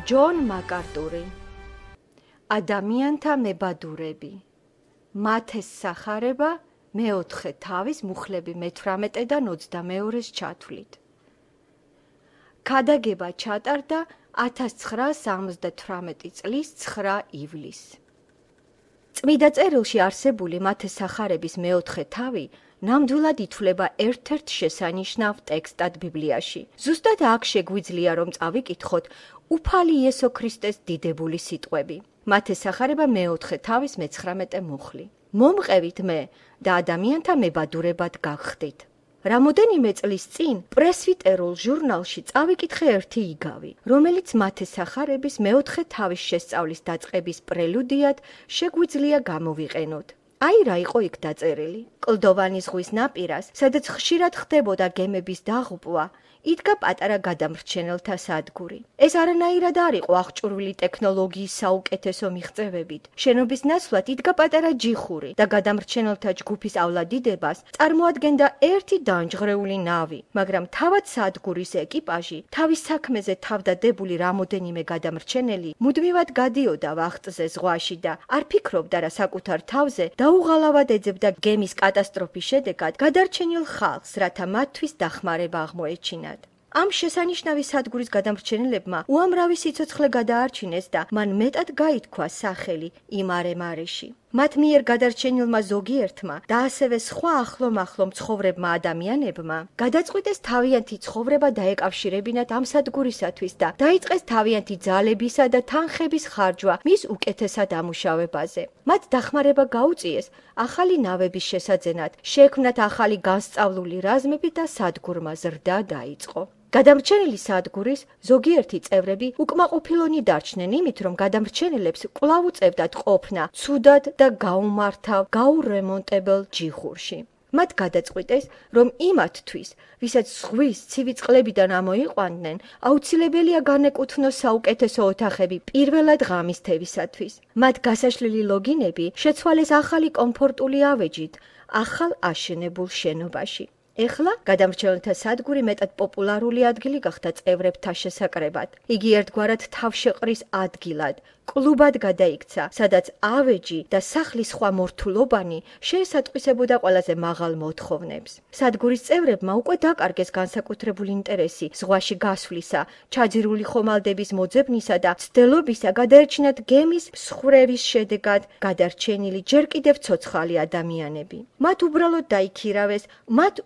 ჯონ მაკარტური. ადამიანთა მებადურები. მათეს სახარება მეოთხე თავის მუხლები მე-18-დან 22-ს ჩათვლით. ქადაგება ჩატარდა 1978 წლის 9 ივლისს. წმიდა წერილში არსებული მათეს სახარების მეოთხე თავი ნამდვილად ითვლება ერთ-ერთ შესანიშნავ ტექსტად ბიბლიაში. ზუსტად აქ შეგვიძლია რომ წავიკითხოთ უფალი იესო ქრისტეს დიდებული სიტყვები. მათეს სახარება მეოთხე თავის მე-19 მუხლი. მომყევით მე და ადამიანთა მებადურებად გაგხდით. რამოდენიმე წლის წინ პრესვიტერულ ჟურნალში წავიკითხე ერთი იგავი, რომელიც მათეს სახარების მეოთხე თავის შესწავლის დაწყების პრელუდიად შეგვიძლია გამოვიყენოთ. აი რა იყო იქ დაწერილი. კლდოვანი ზღვის ნაპირას, სადაც ხშირად ხდებოდა გემების დაღუპვა, იდგა პატარა გადამრჩენელთა სადგური. ეს არანაირად არ იყო აღჭურვილი ტექნოლოგიის საუკეთესო მიღწევებით. შენობის ნაცვლად იდგა პატარა ჯიხური და გადამრჩენელთა ჯგუფისავლადიდებას წარმოადგენდა ერთი დამჯღრეული ნავი, მაგრამ თავად სადგურის ეკიპაჟი, თავის საქმეზე თავდადებული რამოდენიმე გადამრჩენელი მუდმივად გადიოდა ვახტზე ზღვაში და არ ფიქრობდა რა საკუთარ თავზე დაუღალავად ეძებდა გემის კატასტროფის შედეგად გადარჩენილ ხალხს, რათა მათთვის დახმარება აღმოეჩინათ. ამ შესანიშნავი სადგურის გადამრჩენელებმა უამრავი სიცოცხლე გადაარჩინეს და მან მეტად გაითქვა სახელი იმარე-მარეში. მათ მიერ გადარჩენილმა ზოგიერთმა და ასევე სხვა ახლო-მახლო მცხოვრებმა ადამიანებმა გადაწყვიტეს თავიანთი ცხოვრება დაეკავშირებინათ ამ სადგურისათვის და დაიწყეს თავიანთი ძალებისა და თანხების ხარჯვა მის უკეთესად ამუშავებაზე. მათ დახმარება გაუწიეს ახალი ნავების შესაძენად, შეექმნათ ახალი განსწავლული რაზმები და სადგურმა ზრდა დაიწყო. გადამრჩენელი სადგურის ზოგიერთი წევრები უკმაყოფილონი დარჩნენ იმით, რომ გადამრჩენელებს კვლავ უწევდათ ყოფნა ცუდად და გაუმართავ, გაურემონტებელ ჯიხურში. მათ გადაწყვიტეს, რომ იმათთვის, ვისაც ზღვის ცივი წყლებიდან ამოიყვანდნენ, აუცილებელია განეკუთვნოს საუკეთესო ოთახები პირველად ღამის თევისათვის. მათ გასაშლელი ლოგინები შეცვალეს ახალი კომფორტული ავეჯით, ახალ აშენებულ შენობაში. ეხლა გადამრჩენელთა სადგური მეტად პოპულარული ადგილი გახდა წევრებთა შესაკრებად. იგი ერთგვარად თავშეყრის ადგილად, კლუბად გადაიქცა, სადაც ავეჯი და სახლის სხვა მორთულობანი შეესატყვისებოდა ყველაზე მაღალ მოთხოვნებს. სადგურის წევრებმა უკვე დაკარგეს განსაკუთრებული ინტერესი ზღვაში გასვლისა, ჩაძირული ხომალდების მოძებნისა და ცდილობისა გადაერჩინათ გემის მსხვერპლის შედეგად გადარჩენილი ჯერ კიდევ ცოცხალი ადამიანები. მათ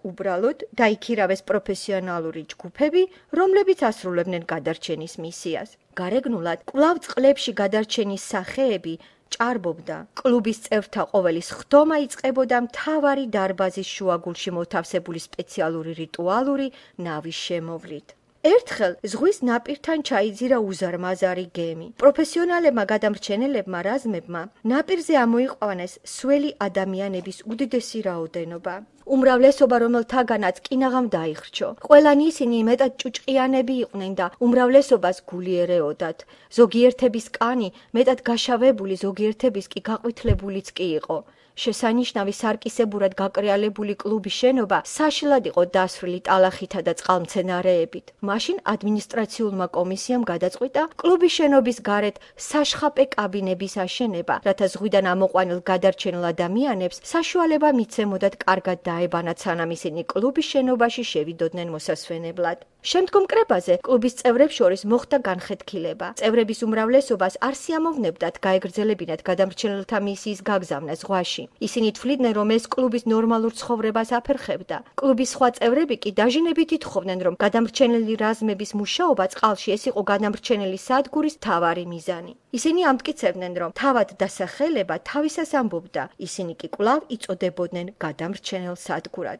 უბრალოდ დაიქირავეს პროფესიონალური ჯგუფები, რომლებიც ასრულებდნენ გადარჩენის მისიას. გარეგნულად კვლავ წყლებში გადარჩენის სახეები ჭარბობდა. კლუბის წევრთა ყოველის ხდომა იწყებოდა მთავარი დარბაზის შუაგულში მოთავსებული სპეციალური რიტუალური ნავის შემოვლით. ერთხელ ზღვის ნაპირთან ჩაიძირა უზარმაზარი გემი. პროფესიონალებმა გადამრჩენელებმა რაზმებმა ნაპირზე ამოიყვანეს სველი ადამიანების უდიდესი რაოდენობა. უმრავლესობა, რომელთაგანაც კინაღამ დაიხრჩო. ყველანი ისინი მეტად ჭუჭყიანები იყვნენ და უმრავლესობას გული ერეოდათ. ზოგიერთების კანი მეტად გაშავებული, ზოგიერთების კი გაყვითლებულიც კი იყო. შესანიშნავი სარკისებურად გაკრიალებული კლუბის შენობა საშლად იყო დასრული ტალახითა და წყალმცენარეებით. მაშინ ადმინისტრაციულმა კომისიამ გადაწყვიტა კლუბის შენობის გარეთ საშხაპე კაბინების აშენება, რათა ზღვიდან ამოყვანილ გადარჩენილ ადამიანებს საშუალება მიცემოდათ კარგად დაებანათ, სანამ ისინი კლუბის შენობაში შევიდოდნენ მოსასვენებლად. შემდგომ კრებაზე კლუბის წევრებს შორის მოხდა განხეთქილება. წევრების უმრავლესობას არ სიამოვნებდათ გაეგრძელებინათ გადამრჩენელთა მისიის გაგზავნა ზღვაში. ისინი თვლიდნენ, რომ ეს კლუბის ნორმალურ ცხოვრებას აფერხებდა. კლუბის სხვა წევრები კი დაჟინებით ითხოვდნენ, რომ გადამრჩენელი რაზმების მუშაობა წყალში ეს იყო გადამრჩენელი სადგურის მთავარი მიზანი. ისინი ამტკიცებდნენ, რომ თავად დასახელება თავისას ამბობდა, ისინი კი კვლავ იწოდებოდნენ გადამრჩენელ სადგურად.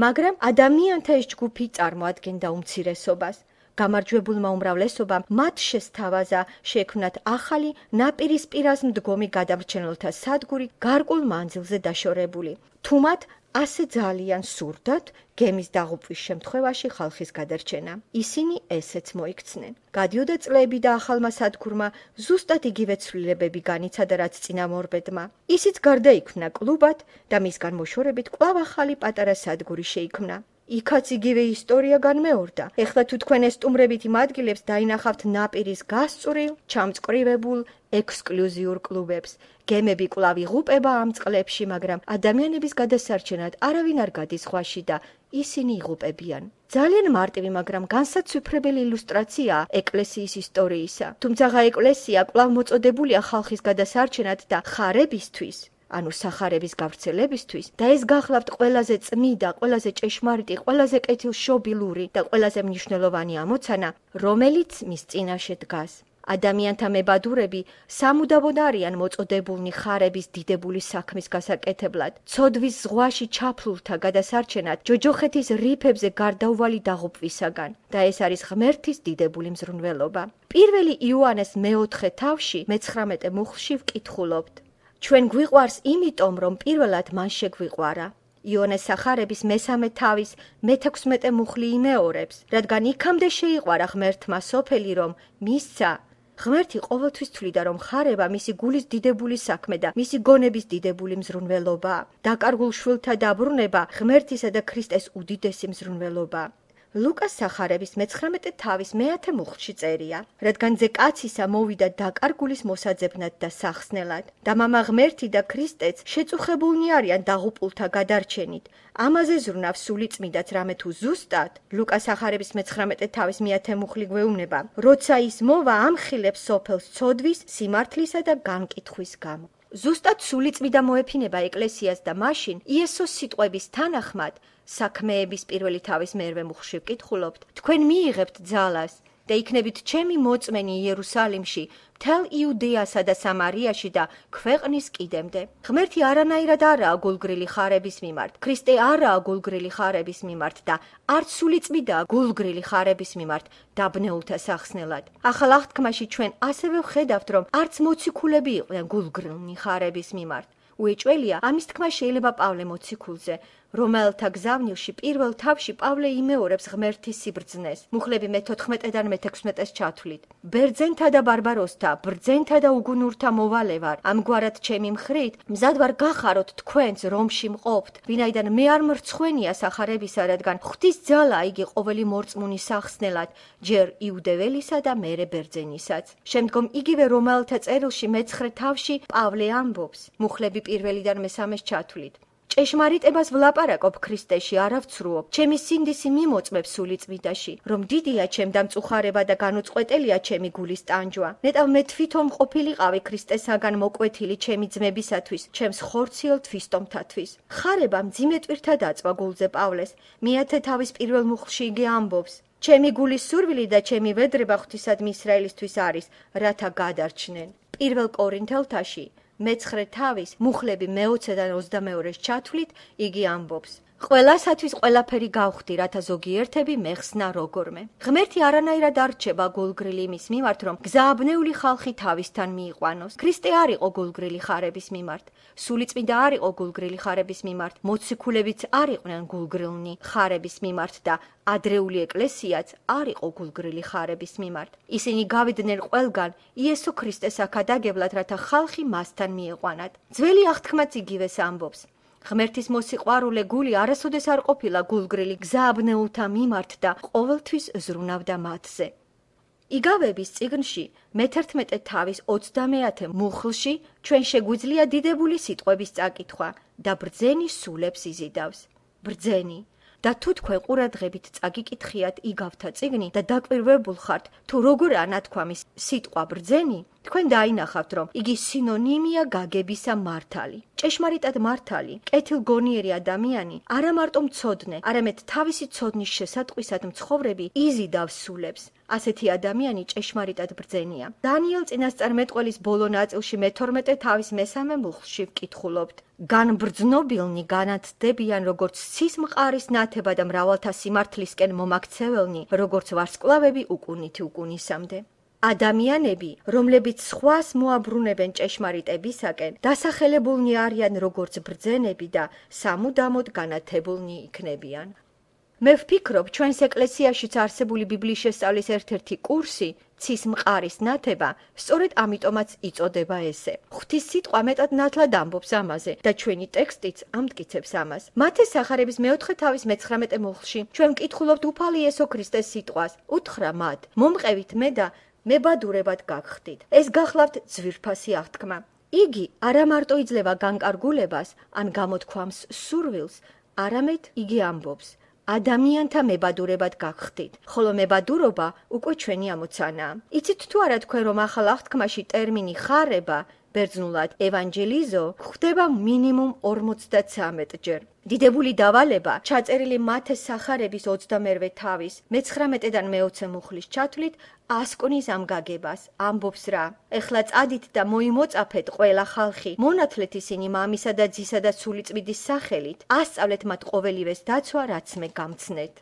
მაგრამ ადამიანთა ეს ჯგუფი წარმოადგენდა უმცირესობას. გამარჯვებულმა უმრავლესობამ მათ შესთავაზა შეექმნათ ახალი ნაპირისპირას მდგომი გადამრჩენელთა სადგური გარკვეულ მანძილზე დაშორებული. თუ მათ ასე ძალიან სურდათ გემის დაღუპვის შემთხვევაში ხალხის გადარჩენა. ისინი ესეც მოიქცნენ. გადიოდა წლები და ახალმა სადგურმა ზუსტად იგივე ცვლილებები განიცადა, რაც წინამორბედმა. ისიც გარდაიქმნა კლუბად და მისგან მოშორებით კვლავ ახალი პატარა სადგური შეიქმნა. იქაც იგივე ისტორია განმეორდა. ეხლა თუ თქვენ ესტუმრებით იმ ადგილებს დაინახავთ ნაპირის გასწვრივ, ჩამწკრივებულ ექსკლუზიურ კლუბებს. გემები კვლავ იღუპება ამ წყლებში, მაგრამ ადამიანების გადასარჩენად არავინ არ გადის ზღვაში და ისინი იღუპებიან. ძალიან მარტივი, მაგრამ განსაცვიფრებელი ილუსტრაციაა ეკლესიის ისტორიისა. თუმცა ეკლესია კვლავ მოწოდებულია ხალხის გადასარჩენად და ხარებისთვის, ანუ სახარების გავრცელებისთვის და ეს გახლავთ ყველაზე წმიდა, ყველაზე ჭეშმარიტი, ყველაზე კეთილშობილური და ყველაზე მნიშვნელოვანი ამოცანა, რომელიც მის წინაშე დგას. ადამიანთა მებადურები სამუდამოდ არიან მოწოდებულნი ხარების დიდებული საქმის გასაკეთებლად, ცოდვის ზღვაში ჩაფლულთა გადასარჩენად, ჯოჯოხეთის რიფებზე გარდაუვალი დაღუპვისაგან და ეს არის ღმერთის დიდებული მზრუნველობა. პირველი იოანეს მეოთხე თავში, მე-19 მუხლში ვკითხულობთ. ჩვენ გვიყვარს იმიტომ, რომ პირველად მან შეგვიყვარა. იონეს სახარების მესამე თავის მე-16 მუხლი იმეორებს, რადგან იქამდე შეიყვარა ღმერთმა სოფელი, რომ მისცა. ღმერთი ყოველთვის თვლიდა, რომ ხარება მისი გულის დიდებული საქმე და მისი გონების დიდებული მზრუნველობაა. დაკარგულ შვილთა დაბრუნება ღმერთისა და ქრისტეს უდიდესი მზრუნველობაა. ლუკას სახარების მე-19 თავის მე-10 მუხლში წერია, რადგან ძე კაცისა მოვიდა დაკარგულის მოსაძებნად და სახსნელად და მამა ღმერთი და ქრისტეც შეწუხებულნი არიან დაღუპულთა გადარჩენით. ამაზე ზრუნავს სული წმიდაც, რამე თუ ზუსტად ლუკას სახარების მე-19 თავის მე-10 მუხლი გვეუბნება, როცა ის მოვა ამხილებს სოფელს ცოდვის, სიმართლისა და განკითხვის გამო. ზუსტად სული წმიდა მოეფინება ეკლესიას და მაშინ იესოს სიტყვების თანახმად საქმეების პირველი თავის მე-8 მუხლში ვკითხულობთ, თქვენ მიიღებთ ძალას და იქნებით ჩემი მოწმენი იერუსალიმში, მთელ იუდეასა და სამარიაში და ქვეყნის კიდემდე. ღმერთი არანაირად არაა გულგრილი ხარების მიმართ, ქრისტე არაა გულგრილი ხარების მიმართ და არც სული წმიდაა გულგრილი ხარების მიმართ დაბნეულთა სახსნელად. ახალ აღთქმაში ჩვენ ასევე ვხედავთ, რომ არც მოციქულები იყვნენ გულგრილნი ხარების მიმართ. უეჭველია, ამის თქმა შეიძლება პავლე მოციქულზე, რომელთა გზავნილში პირველ თავში პავლე იმეორებს ღმერთის სიბრძნეს. მუხლები მე-14-დან მე-16-ს ჩათვლით. ბერძენთა და ბარბაროსთა, ბრძენთა და უგუნურთა მოვალე ვარ. ამგვარად ჩემი მხრით მზად ვარ გახაროთ თქვენც რომში მყოფთ, ვინაიდან მე არ მრცხვენია სახარებისა, რადგან ღვთის ძალა იგი ყოველი მორწმუნის სახსნელად, ჯერ იუდეველისა და მერე ბერძენისაც. შემდგომ იგივე რომელთა წერილში მე-9 თავში პავლე ამბობს. მუხლები პირველიდან მე-3-ს ჩათვლით. ჭეშმარიტებას ვლაპარაკობ ქრისტეში, არ ავცრუობ. ჩემი სინდისი მიმოწმებს სული წმიდაში, რომ დიდია ჩემ დამწუხარება და განუწყვეტელია ჩემი გულის ტანჯვა. ნეტავ მე თვითონ ყოფილიყავი ქრისტესაგან მოკვეთილი ჩემი ძმებისათვის, ჩემს ხორციელ თვისტომთათვის. ხარება მძიმე ტვირთა დაწვა გულზე პავლეს. მე-10 თავის პირველ მუხლში იგი ამბობს. ჩემი გულის სურვილი და ჩემი ვედრება ღვთისადმი ისრაელისთვის არის, რათა გადარჩნენ. პირველ კორინთელთაში მე-9 თავის მუხლები მე-20-დან 22-ს ჩათვლით, იგი ამბობს. ყველასათვის ყველაფერი გავხდი, რათა ზოგიერთები მეხსნა როგორმე. ღმერთი არანაირად არ რჩება გულგრილი იმის მიმართ, რომ გზააბნეული ხალხი თავისთან მიიყვანოს. ქრისტე არ იყო გულგრილი ხარების მიმართ, სული წმიდა არ იყო გულგრილი ხარების მიმართ, მოციქულებიც არ იყვნენ გულგრილნი ხარების მიმართ და ადრეული ეკლესიაც არ იყო გულგრილი ხარების მიმართ. ისინი გავიდნენ ყველგან იესო ქრისტეს აქადაგებლად, რათა ხალხი მასთან მიიყვანათ. ძველი აღთქმაც იგივეს ამბობს. ღმერთის მოსიყვარულე გული არასოდეს არ ყოფილა გულგრილი გზააბნეულთა მიმართ და ყოველთვის ზრუნავდა მათზე. იგავების წიგნში მე-11 თავის 30 მუხლში ჩვენ შეგვიძლია დიდებული სიტყვების წაკითხვა და ბრძენი სულებს იზიდავს. ბრძენი და თუ თქვენ ყურადღებით წაგიკითხიათ იგავთა წიგნი და დაკვირვებულ ხართ, თუ როგორაა ნათქვამის სიტყვა ბრძენი, თქვენ დაინახავთ, რომ იგი სინონიმია გაგებისა მართალი. ჭეშმარიტად მართალი, კეთილგონიერი ადამიანი არა მარტო მცოდნე, არამედ თავისი ცოდნის შესატყვისად მცხოვრები იზიდავს სულებს. ასეთი ადამიანი ჭეშმარიტად ბრძენია. დანიელ წინასწარმეტყველის ბოლო ნაწილში მე-12 თავის მე-3 მუხლში ვკითხულობთ. განბრძნობილნი განათდებიან, როგორც ცის მყარის ნათება და მრავალთა სიმართლისკენ მომაქცეველნი, როგორც ვარსკვლავები უკუნითი უკუნისამდე. ადამიანები, რომლებიც სხვას მოაბრუნებენ ჭეშმარიტებისაკენ, დასახელებულნი არიან როგორც ბრძენები და სამუდამოდ განათებულნი იქნებიან. მე ვფიქრობ, ჩვენს ეკლესიაშიც არსებული ბიბლიის შესწავლის ერთ-ერთი კურსი ცის მყარის ნათება, სწორედ ამიტომაც იწოდება ესე. ღვთის სიტყვა მეტად ნათლად ამბობს ამაზე და ჩვენი ტექსტიც ამტკიცებს ამას. მათეს სახარების მეოთხე თავის მე-19 მუხლში ჩვენ ვკითხულობთ უფალი იესო ქრისტეს სიტყვას. უთხრა მათ: მომყევით მე და მებადურებად გაგხდით. ეს გახლავთ ძვირფასი აღთქმა. იგი არა მარტო იძლევა განკარგულებას ან გამოთქვამს სურვილს, არამედ იგი ამბობს: ადამიანთა მებადურებად გაგხდით, ხოლო მებადურობა უკვე ჩვენი ამოცანაა. იცით თუ არა თქვენ რომ ახალ აღთქმაში ტერმინი ხარება, ბერძნულად ევანჯელიზო, გვხვდება მინიმუმ 53 ჯერ. დიდებული დავალება ჩაწერილი მათეს სახარების 22 თავის მე-19-დან მე-20 მუხლის ჩათვლით ასკნის ამ გაგებას, ამბობს რა: ეხლა წადით და მოიმოწაფეთ ყველა ხალხი, მონათლეთ ისინი მამისა და ძისა და სულიწმიდის სახელით, ასწავლეთ მათ ყოველივეს დაცვა, რაც მე გამცნეთ.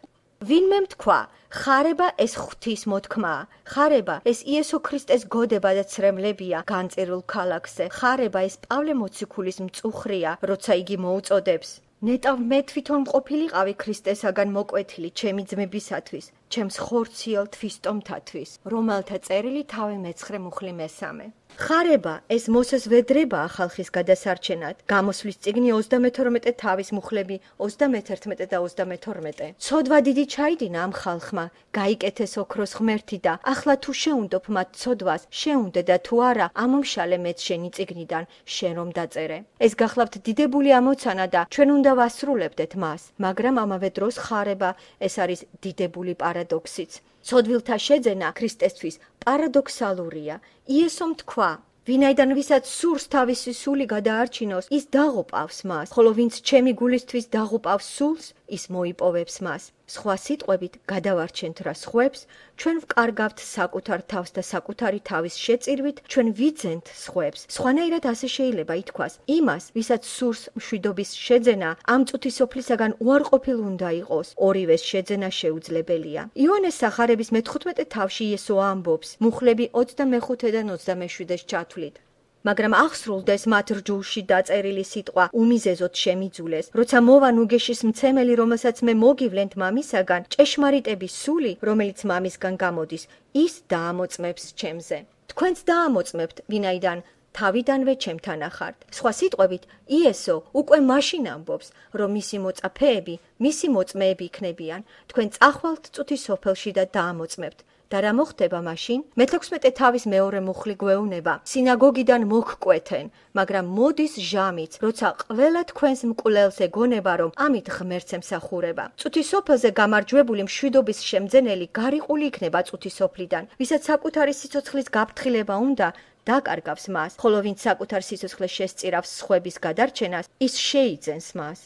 ვინმე თქვა, ხარება ეს ღვთის მოთქმაა, ხარება ეს იესო ქრისტეს გოდება და ცრემლებია განწერილ ქალაქზე, ხარება ეს პავლე მოციქულის მწუხრია, როცა იგი მოუწოდებს: ნეტავ მე თვითონ მყოფილიყავი ქრისტესაგან მოკვეთილი ჩემი ძმებისათვის, ჩემს ხორციელ თვისტომთათვის, რომელთა წერილი თავი მე-9 მუხლი მე-3. ხარება ეს მოსეს ვედრებაა ხალხის გადასარჩენად. გამოსვლის წიგნი 32 თავის მუხლები 31 და 32. ცოდვა დიდი ჩაიდინა ამ ხალხმა, გაიკეთეს ოქროს ღმერთი და ახლა თუ შეუნდობ მათ ცოდვას, შეუნდე და თუ არა, ამომშალე მეც შენი წიგნიდან, შენ რომ დაწერე. ეს გახლავთ დიდებული ამოცანა და ჩვენ უნდა ვასრულებდეთ მას, მაგრამ ამავე დროს ხარება ეს არის დიდებული პარადოქსიც. ცოდვილთა შეძენა ქრისტესთვის პარადოქსალურია. იესომ თქვა: ვინაიდან ვისაც სურს თავისი სული გადაარჩინოს, ის დაღუპავს მას, ხოლო ვინც ჩემი გულისთვის დაღუპავს სულს, ის მოიპოვებს მას. სხვა სიტყვებით, გადავარჩენთ რა სხვებს, ჩვენ ვკარგავთ საკუთარ თავს და საკუთარი თავის შეწირვით ჩვენ ვიძენთ სხვებს. სხვანაირად ასე შეიძლება ითქვას: იმას, ვისაც სურს მშვიდობის შეძენა, ამ წუთის სოფლისაგან უარყოფილ უნდა იყოს, ორივეს შეძენა შეუძლებელია. იოანეს სახარების მე-15 თავში იესო ამბობს, მუხლები 25-დან 27-ს ჩათვლით. მაგრამ აღსრულდეს მათ რჯულში დაწერილი სიტყვა, უმიზეზოდ შემიძულეს, როცა მოვა ნუგეშის მცემელი, რომელსაც მე მოგივლენთ მამისაგან, ჭეშმარიტების სული, რომელიც მამისგან გამოდის, ის დაამოწმებს ჩემზე. თქვენც დაამოწმებთ, ვინაიდან თავიდანვე ჩემთან ახართ. სხვა სიტყვებით, იესო უკვე მაშინ ამბობს, რომ მისი მოწაფეები, მისი მოწმეები იქნებიან. თქვენ წახვალთ წუთის სოფელში და დაამოწმებთ. და რა მოხდება მაშინ? მე-16 თავის მეორე მუხლი გვეუბნება: სინაგოგიდან მოგკვეთენ, მაგრამ მოდის ჟამიც, როცა ყველა თქვენს მკვლელს ეგონება, რომ ამით ღმერთს ემსახურება. წუთის სოფელზე გამარჯვებული მშვიდობის შემძენელი გარიყული იქნება წუთის სოფლიდან, ვისაც საკუთარი სიცოცხლის გაფრთხილება უნდა, დაკარგავს მას, ხოლო ვინც საკუთარ სიცოცხლეს შესწირავს სხვების გადარჩენას, ის შეიძენს მას.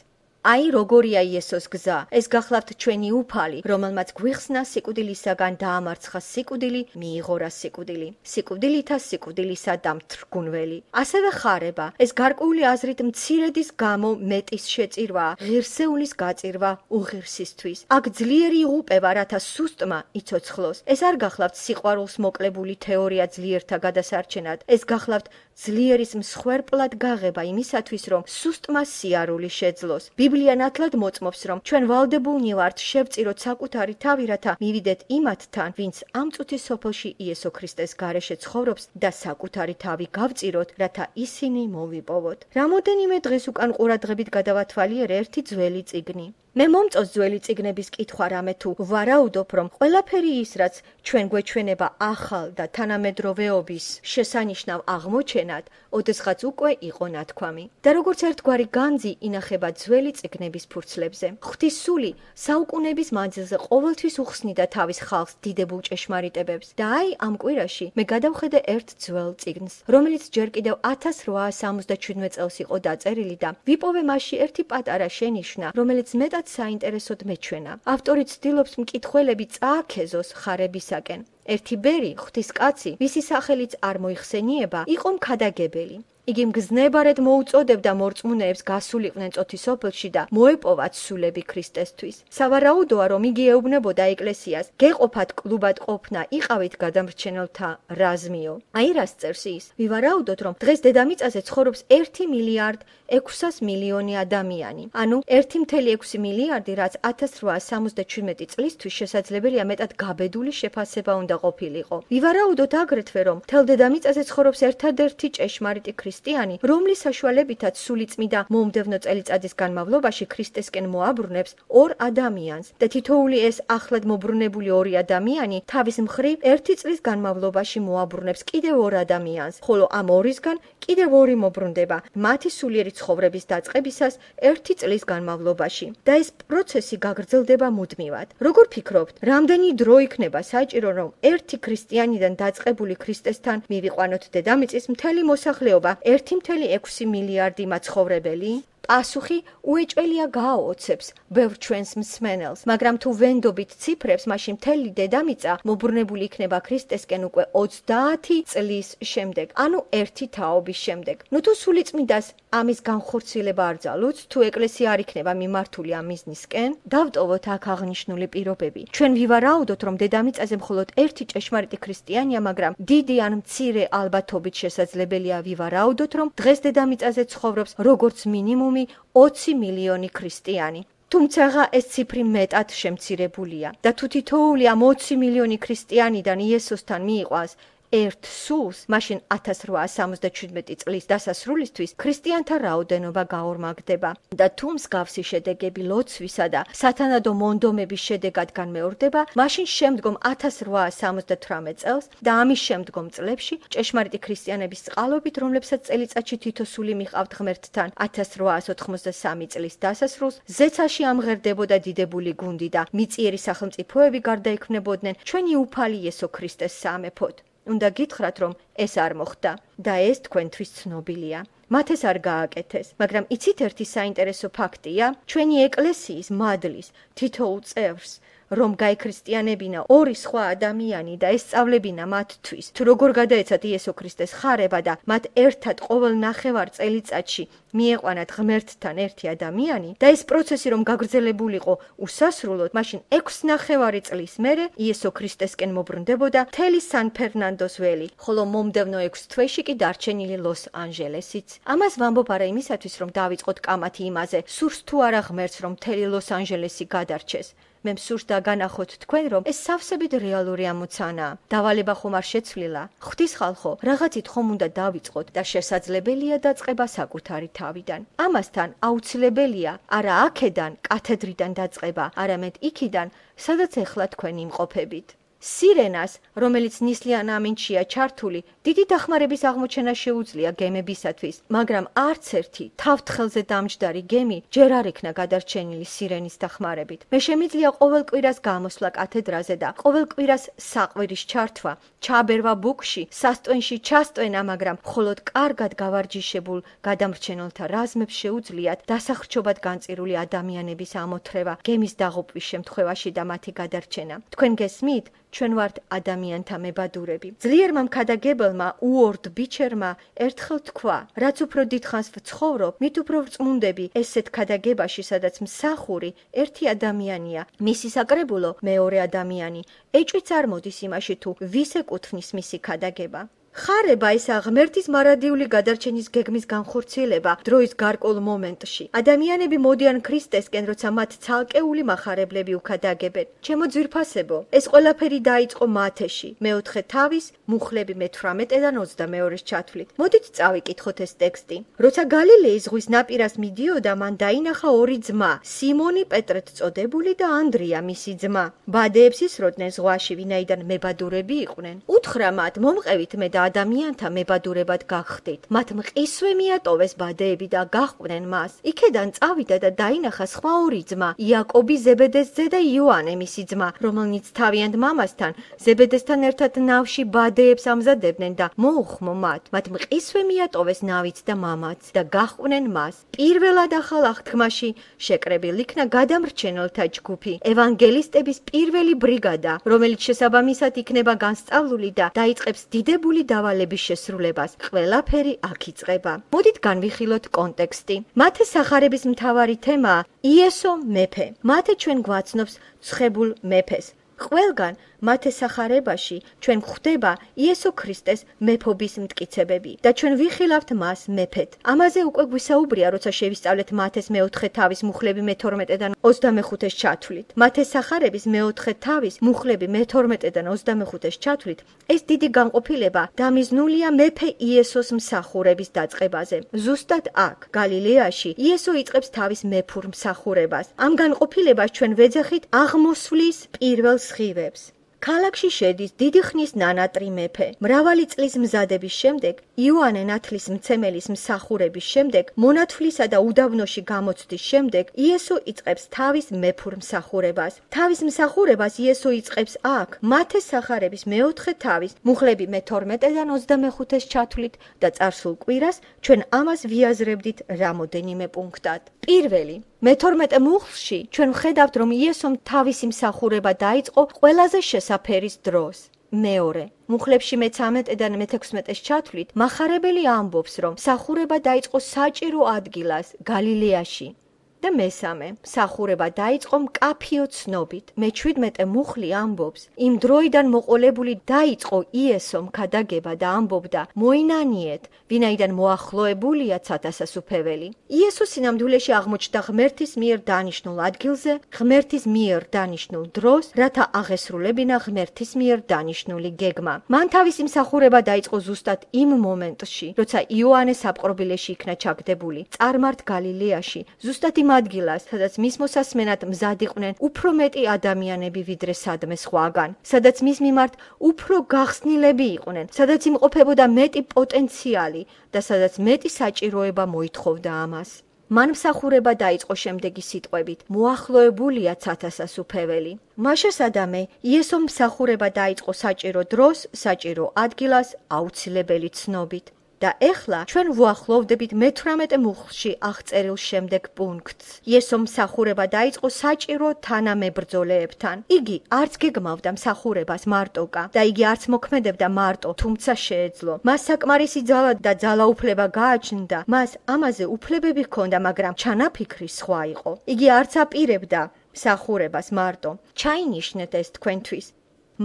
აი როგორია იესოს გზა, ეს გახლავთ ჩვენი უფალი, რომელმაც გვიხსნა სიკვდილისაგან დაამარცხა სიკვდილი, მიიღო რა სიკვდილი. სიკვდილითა სიკვდილისა დამთრგუნველი. ასევე ხარება, ეს გარკვეული აზრით მცირედის გამო მეტის შეწირვა, ღირსეულის გაწირვა უღირსისთვის. აქ ძლიერი იღუპება, რათა სუსტმა იცოცხლოს. ეს არ გახლავთ სიყვარულს მოკლებული თეორია ძლიერთა გადასარჩენად, ეს გახლავთ ძლიერის მსხვერპლად გაღება იმისათვის, რომ სუსტმა სიარული შეძლოს. ბიბლია ნათლად მოწმობს, რომ ჩვენ ვალდებულნი ვართ შევწიროთ საკუთარი თავი, რათა მივიდეთ იმათთან, ვინც ამ წუთის სოფელში იესო ქრისტეს გარეშე ცხოვრობს და საკუთარი თავი გავწიროთ, რათა ისინი მოვიპოვოთ. რამოდენიმე დღეს უკან ყურადღებით გადავათვალიერე ერთი ძველი წიგნი. მე მომწონს ძველი წიგნების კითხვა, რამე თუ ვარაუდობ, რომ ყველაფერი ის, რაც ჩვენ გვეჩვენება ახალ და თანამედროვეობის შესანიშნავ აღმოჩენად, ოდესღაც უკვე იყო ნათქვამი. და როგორც ერთგვარი განძი ინახება ძველი წიგნების ფურცლებზე. ღვთის სული საუკუნეების მანძილზე ყოველთვის უხსნიდა თავის ხალხს დიდებულ ჭეშმარიტებებს. და აი ამ კვირაში მე გადავხედე ერთ ძველ წიგნს, რომელიც ჯერ კიდევ 1877 წელს იყო დაწერილი და ვიპოვე მასში ერთი პატარა შენიშვნა, რომელიც მეტად საინტერესოდ მეჩვენა. ავტორი ცდილობს მკითხველები წააქეზოს ხარებისაკენ. ერთი ბერი, ღვთისკაცი, ვისი სახელიც არ მოიხსენიება, იყო მქადაგებელი. იგი მგზნებარედ მოუწოდებდა მორწმუნეებს გასულიყვნენ წოთის სოფელში და მოეპოვათ სულები ქრისტესთვის. სავარაუდოა, რომ იგი ეუბნებოდა ეკლესიას, გეყოფათ კლუბად ყოფნა, იყავით გადამრჩენელთა რაზმიო. აი რას წერს ის. ვივარაუდოთ, რომ დღეს დედამიწაზე ცხოვრობს 1,600,000,000 მილიონი ადამიანი. ანუ 1,6 მილიარდი, რაც 1877 წლისთვის შესაძლებელია მეტად გაბედული შეფასება უნდა ყოფილიყო. ვივარაუდოთ აგრეთვე, რომ მთელ დედამიწაზე ცხოვრობს ერთადერთი ჭეშმარიტი ქრისტიანი, რომლის საშუალებითაც სულიწმიდა მომდევნო წელიწადის განმავლობაში ქრისტესკენ მოაბრუნებს ორ ადამიანს და თითოეული ეს ახლად მობრუნებული ორი ადამიანი თავის მხრივ ერთი წლის განმავლობაში მოაბრუნებს კიდევ ორ ადამიანს, ხოლო ამ ორისგან კიდევ ორი მობრუნდება მათი სულიერი ცხოვრების დაწყებისას ერთი წლის განმავლობაში და ეს პროცესი გაგრძელდება მუდმივად. როგორ ფიქრობთ, რამდენი დრო იქნება საჭირო, რომ ერთი ქრისტიანიდან დაწყებული ქრისტესთან მივიყვანოთ დედამიწის მთელი მოსახლეობა 1.6 მილიარდი მაცხოვრებელი? პასუხი უეჭველია გააოცებს ბევრ ჩვენს მსმენელს, მაგრამ თუ ვენდობით ციფრებს, მაშინ მთელი დედამიწა მობრუნებული იქნება ქრისტესკენ უკვე 30 წლის შემდეგ, ანუ ერთი თაობის შემდეგ. ნუ თუ სულიწმიდას ამის განხორციელება არ ძალუც, თუ ეკლესია არ იქნება მიმართული ამ მიზნისკენ, დავტოვოთ აქ აღნიშნული პირობები. ჩვენ ვივარაუდოთ, რომ დედამიწაზე მხოლოდ ერთი ჭეშმარიტი ქრისტიანია, მაგრამ დიდი ან მცირე ალბათობით შესაძლებელია ვივარაუდოთ, რომ დღეს დედამიწაზე ცხოვრობს როგორც მინიმუმ 20 მილიონი ქრისტიანი. თუმცა ეს ციფრი მეტად შემცირებულია და თუ თითოეული ამ 20 მილიონი ქრისტიანიდან იესოსთან მიიყვანს ერთ სულს, მაშინ 1877 წლის დასასრულისთვის ქრისტიანთა რაოდენობა გაორმაგდება და თუ მსგავსი შედეგები ლოცვისა და სათანადო მონდომების შედეგად განმეორდება, მაშინ შემდგომ 1878 წელს და ამის შემდგომ წლებში ჭეშმარიტი ქრისტიანების წყალობით, რომლებსაც წელიწადში თითო სული მიჰყავთ ღმერთთან 1883 წლის დასასრულს, ზეცაში ამღერდებოდა დიდებული გუნდი და მიწიერი სახელმწიფოები გარდაიქმნებოდნენ ჩვენი უფალი იესო ქრისტეს სამეფოდ. უნდა გითხრათ, რომ ეს არ მოხდა და ეს თქვენთვის ცნობილია. მათ ეს არ გააკეთეს, მაგრამ იცით ერთი საინტერესო ფაქტია, ჩვენი ეკლესიის მადლის თითოეულ წევრს რომ გაიქრისტიანებინა ორი სხვა ადამიანი და ესწავლებინა მათთვის, თუ როგორ გადაეცათ იესო ქრისტეს ხარება და მათ ერთად ყოველ ნახევარ წელიწადში მieყვანათ ღმერთთან ერთი ადამიანი და ეს პროცესი რომ გაგრძელებულიყო უსასრულოდ, მაშინ 6.5 წლის მერე იესო ქრისტესკენ მობრუნდებოდა მთელი სან ფერნანდოს ველი, ხოლო მომდევნო 6 თვეში კი დარჩენილი ლოს ანჯელესიც. ამას ვამბობ არა იმისათვის, რომ დავიწყოთ კამათი იმაზე, სურს თუ არა ღმერთს, რომ მთელი ლოს ანჯელესი გადარჩეს. მე მსურს დაგანახოთ თქვენ, რომ ეს სავსებით რეალური ამოცანაა. დავალება ხომ არ შეცვლილა? ღვთის ხალხო, რაღაცით ხომ უნდა დავიწყოთ და შესაძლებელია დაწყება საკუთარი თავიდან. ამასთან აუცილებელია არა აქედან, კათედრიდან დაწყება, არამედ იქიდან, სადაც ეხლა თქვენ იმყოფებით. სირენას, რომელიც ნისლიან ამინდშია ჩართული, დიდი დახმარების აღმოჩენა შეუძლია გემებისათვის, მაგრამ არც ერთი თავთხელზე დამჯდარი გემი ჯერ არ იქნა გადარჩენილი სირენის დახმარებით. მე შემიძლია ყოველ კვირას გამოსვლა კათედრაზე და ყოველ კვირას საყვირის ჩართვა, ჩაბერვა ბუქში, სასტვენში ჩასტვენა, მაგრამ მხოლოდ კარგად გავარჯიშებულ გადამრჩენელთა რაზმებს შეუძლიათ დასახრჩობად განწირული ადამიანების ამოთრევა გემის დაღუპვის შემთხვევაში და მათი გადარჩენა. თქვენ გესმით? ჩვენ ვართ ადამიანთა მებადურები. ძლიერმა მქადაგებელმა უორდ ბიჩერმა ერთხელ თქვა, რაც უფრო დიდხანს ვცხოვრობ, მით უფრო ვწმუნდები ესეთ ქადაგებაში, სადაც მსახური ერთი ადამიანია, მისი საკრებულო მეორე ადამიანი. ეჭვიც არ მოდის იმაში, თუ ვის ეკუთვნის მისი ქადაგება. ხარება ისა ღმერთის მარადიული გადარჩენის გეგმის განხორციელება დროის გარკვეულ მომენტში. ადამიანები მოდიან ქრისტესკენ, როცა მათ ცალკეული მახარებლები უქადაგებენ. ჩემო ძვირფასებო, ეს ყველაფერი დაიწყო მათეში, მეოთხე თავის, მუხლები მე-18-დან 22-ს ჩათვლით. მოდით წავიკითხოთ ეს ტექსტი. როცა გალილეის ზღვის ნაპირას მიდიოდა, მან დაინახა ორი ძმა, სიმონი პეტრეთ წოდებული და ანდრია მისი ძმა. ბადეებს ისროდნენ ზღვაში, ვინაიდან მებადურები იყვნენ. უთხრა მათ, მომყევით მე და ადამიანთა მებადურებად გახდით. მათ მყისვე მიატოვეს ბადეები და გაჰყვნენ მას. იქედან წავიდა და დაინახა სხვა ორი ძმა, იაკობი ზებედეს ძე და იოანე მისი ძმა, რომელნიც თავიანთ მამასთან ზებედესთან ერთად ნავში ბადეებს ამზადებდნენ და მოუხმო მათ. მათ მყისვე მიატოვეს ნავიც და მამაც და გაჰყვნენ მას. პირველად ახალ აღთქმაში შეკრებილ იქნა გადამრჩენელთა ჯგუფი, ევანგელისტების პირველი ბრიგადა, რომელიც შესაბამისად იქნება განსწავლული და დაიწყებს დიდებული დავალების შესრულებას. ყველაფერი აქ იწყება. მოდით განვიხილოთ კონტექსტი. მათე სახარების მთავარი თემაა იესო მეფე. მათე ჩვენ გვაცნობს ცხებულ მეფეს. ყველგან მათე სახარებაში ჩვენ გვხვდება იესო ქრისტეს მეფობის მტკიცებები და ჩვენ ვიხილავთ მას მეფედ. ამაზე უკვე გვისაუბრია, როცა შევისწავლეთ მათეს მეოთხე თავის მუხლები მე-12-დან 25-ს ჩათვლით. მათე სახარების მეოთხე თავის მუხლები მე-12-დან 25-ს ჩათვლით, ეს დიდი განყოფილება დამიზნულია მეფე იესოს მსახურების დაწყებაზე. ზუსტად აქ, გალილეაში, იესო იწყებს თავის მეფურ მსახურებას. ამ განყოფილებას ჩვენ ვეძახით აღმოსვლის პირველ სხივებს. ქალაქში შედის დიდი ხნის ნანატრი მეფე. მრავალი წლის მზადების შემდეგ, იოანე ნათლისმცემელის მსახურების შემდეგ, მონათვლისა და უდაბნოში გამოცდის შემდეგ, იესო იწყებს თავის მეფურ მსახურებას. თავის მსახურებას იესო იწყებს აქ, მათეს სახარების მეოთხე თავის მუხლები მე-12-დან 25-ს ჩათვლით და წარსულ კვირას ჩვენ ამას ვიაზრებდით რამოდენიმე პუნქტად. პირველი, მე-12 მუხლში ჩვენ ვხედავთ, რომ იესომ თავისი მსახურება დაიწყო ყველაზე შესაფერის დროს. მეორე, მუხლებში მე-13-დან მე-16-ს ჩათვლით, მახარებელი ამბობს, რომ მსახურება დაიწყო საჭირო ადგილას, გალილეაში. და მესამე, მსახურება დაიწყო მკაფიო ცნობით. მე-17 მუხლი ამბობს, იმ დროიდან მოყოლებული დაიწყო იესომ ქადაგება და ამბობდა, მოინანიეთ, ვინაიდან მოახლოებულია ცათასასუფეველი. იესო სინამდვილეში აღმოჩნდა ღმერთის მიერ დანიშნულ ადგილზე, ღმერთის მიერ დანიშნულ დროს, რათა აღესრულებინა ღმერთის მიერ დანიშნული გეგმა. მან თავისი მსახურება დაიწყო ზუსტად იმ მომენტში, როცა იოანეს აპყრობილეში იქნა ჩაგდებული. წარმართ გალილეაში, ზუსტად იმ ადგილას, სადაც მის მოსასმენად მზად იყვნენ უფრო მეტი ადამიანები ვიდრე სადმე სხვაგან, სადაც მის მიმართ უფრო გახსნილები იყვნენ, სადაც იმყოფებოდა მეტი პოტენციალი და სადაც მეტი საჭიროება მოითხოვდა ამას. მან მსახურება დაიწყო შემდეგი სიტყვებით: მოახლოებულია ცათასასუფეველი. მაშასადამე იესომ მსახურება დაიწყო საჭირო დროს, საჭირო ადგილას, აუცილებელი ცნობით. და ეხლა ჩვენ ვუახლოვდებით მე-18 მუხლში აღწერილ შემდეგ პუნქტს. იესომ მსახურება დაიწყო საჭირო თანამებრძოლეებთან. იგი არც გეგმავდა მსახურებას მარტოკა და იგი არც მოქმედებდა მარტო, თუმცა შეეძლო. მას საკმარისი ძალა და ძალაუფლება გააჩნდა. მას ამაზე უფლებები ჰქონდა, მაგრამ ჩანაფიქრი სხვა იყო. იგი არც აპირებდა მსახურებას მარტო. ჩაინიშნეთ ეს თქვენთვის.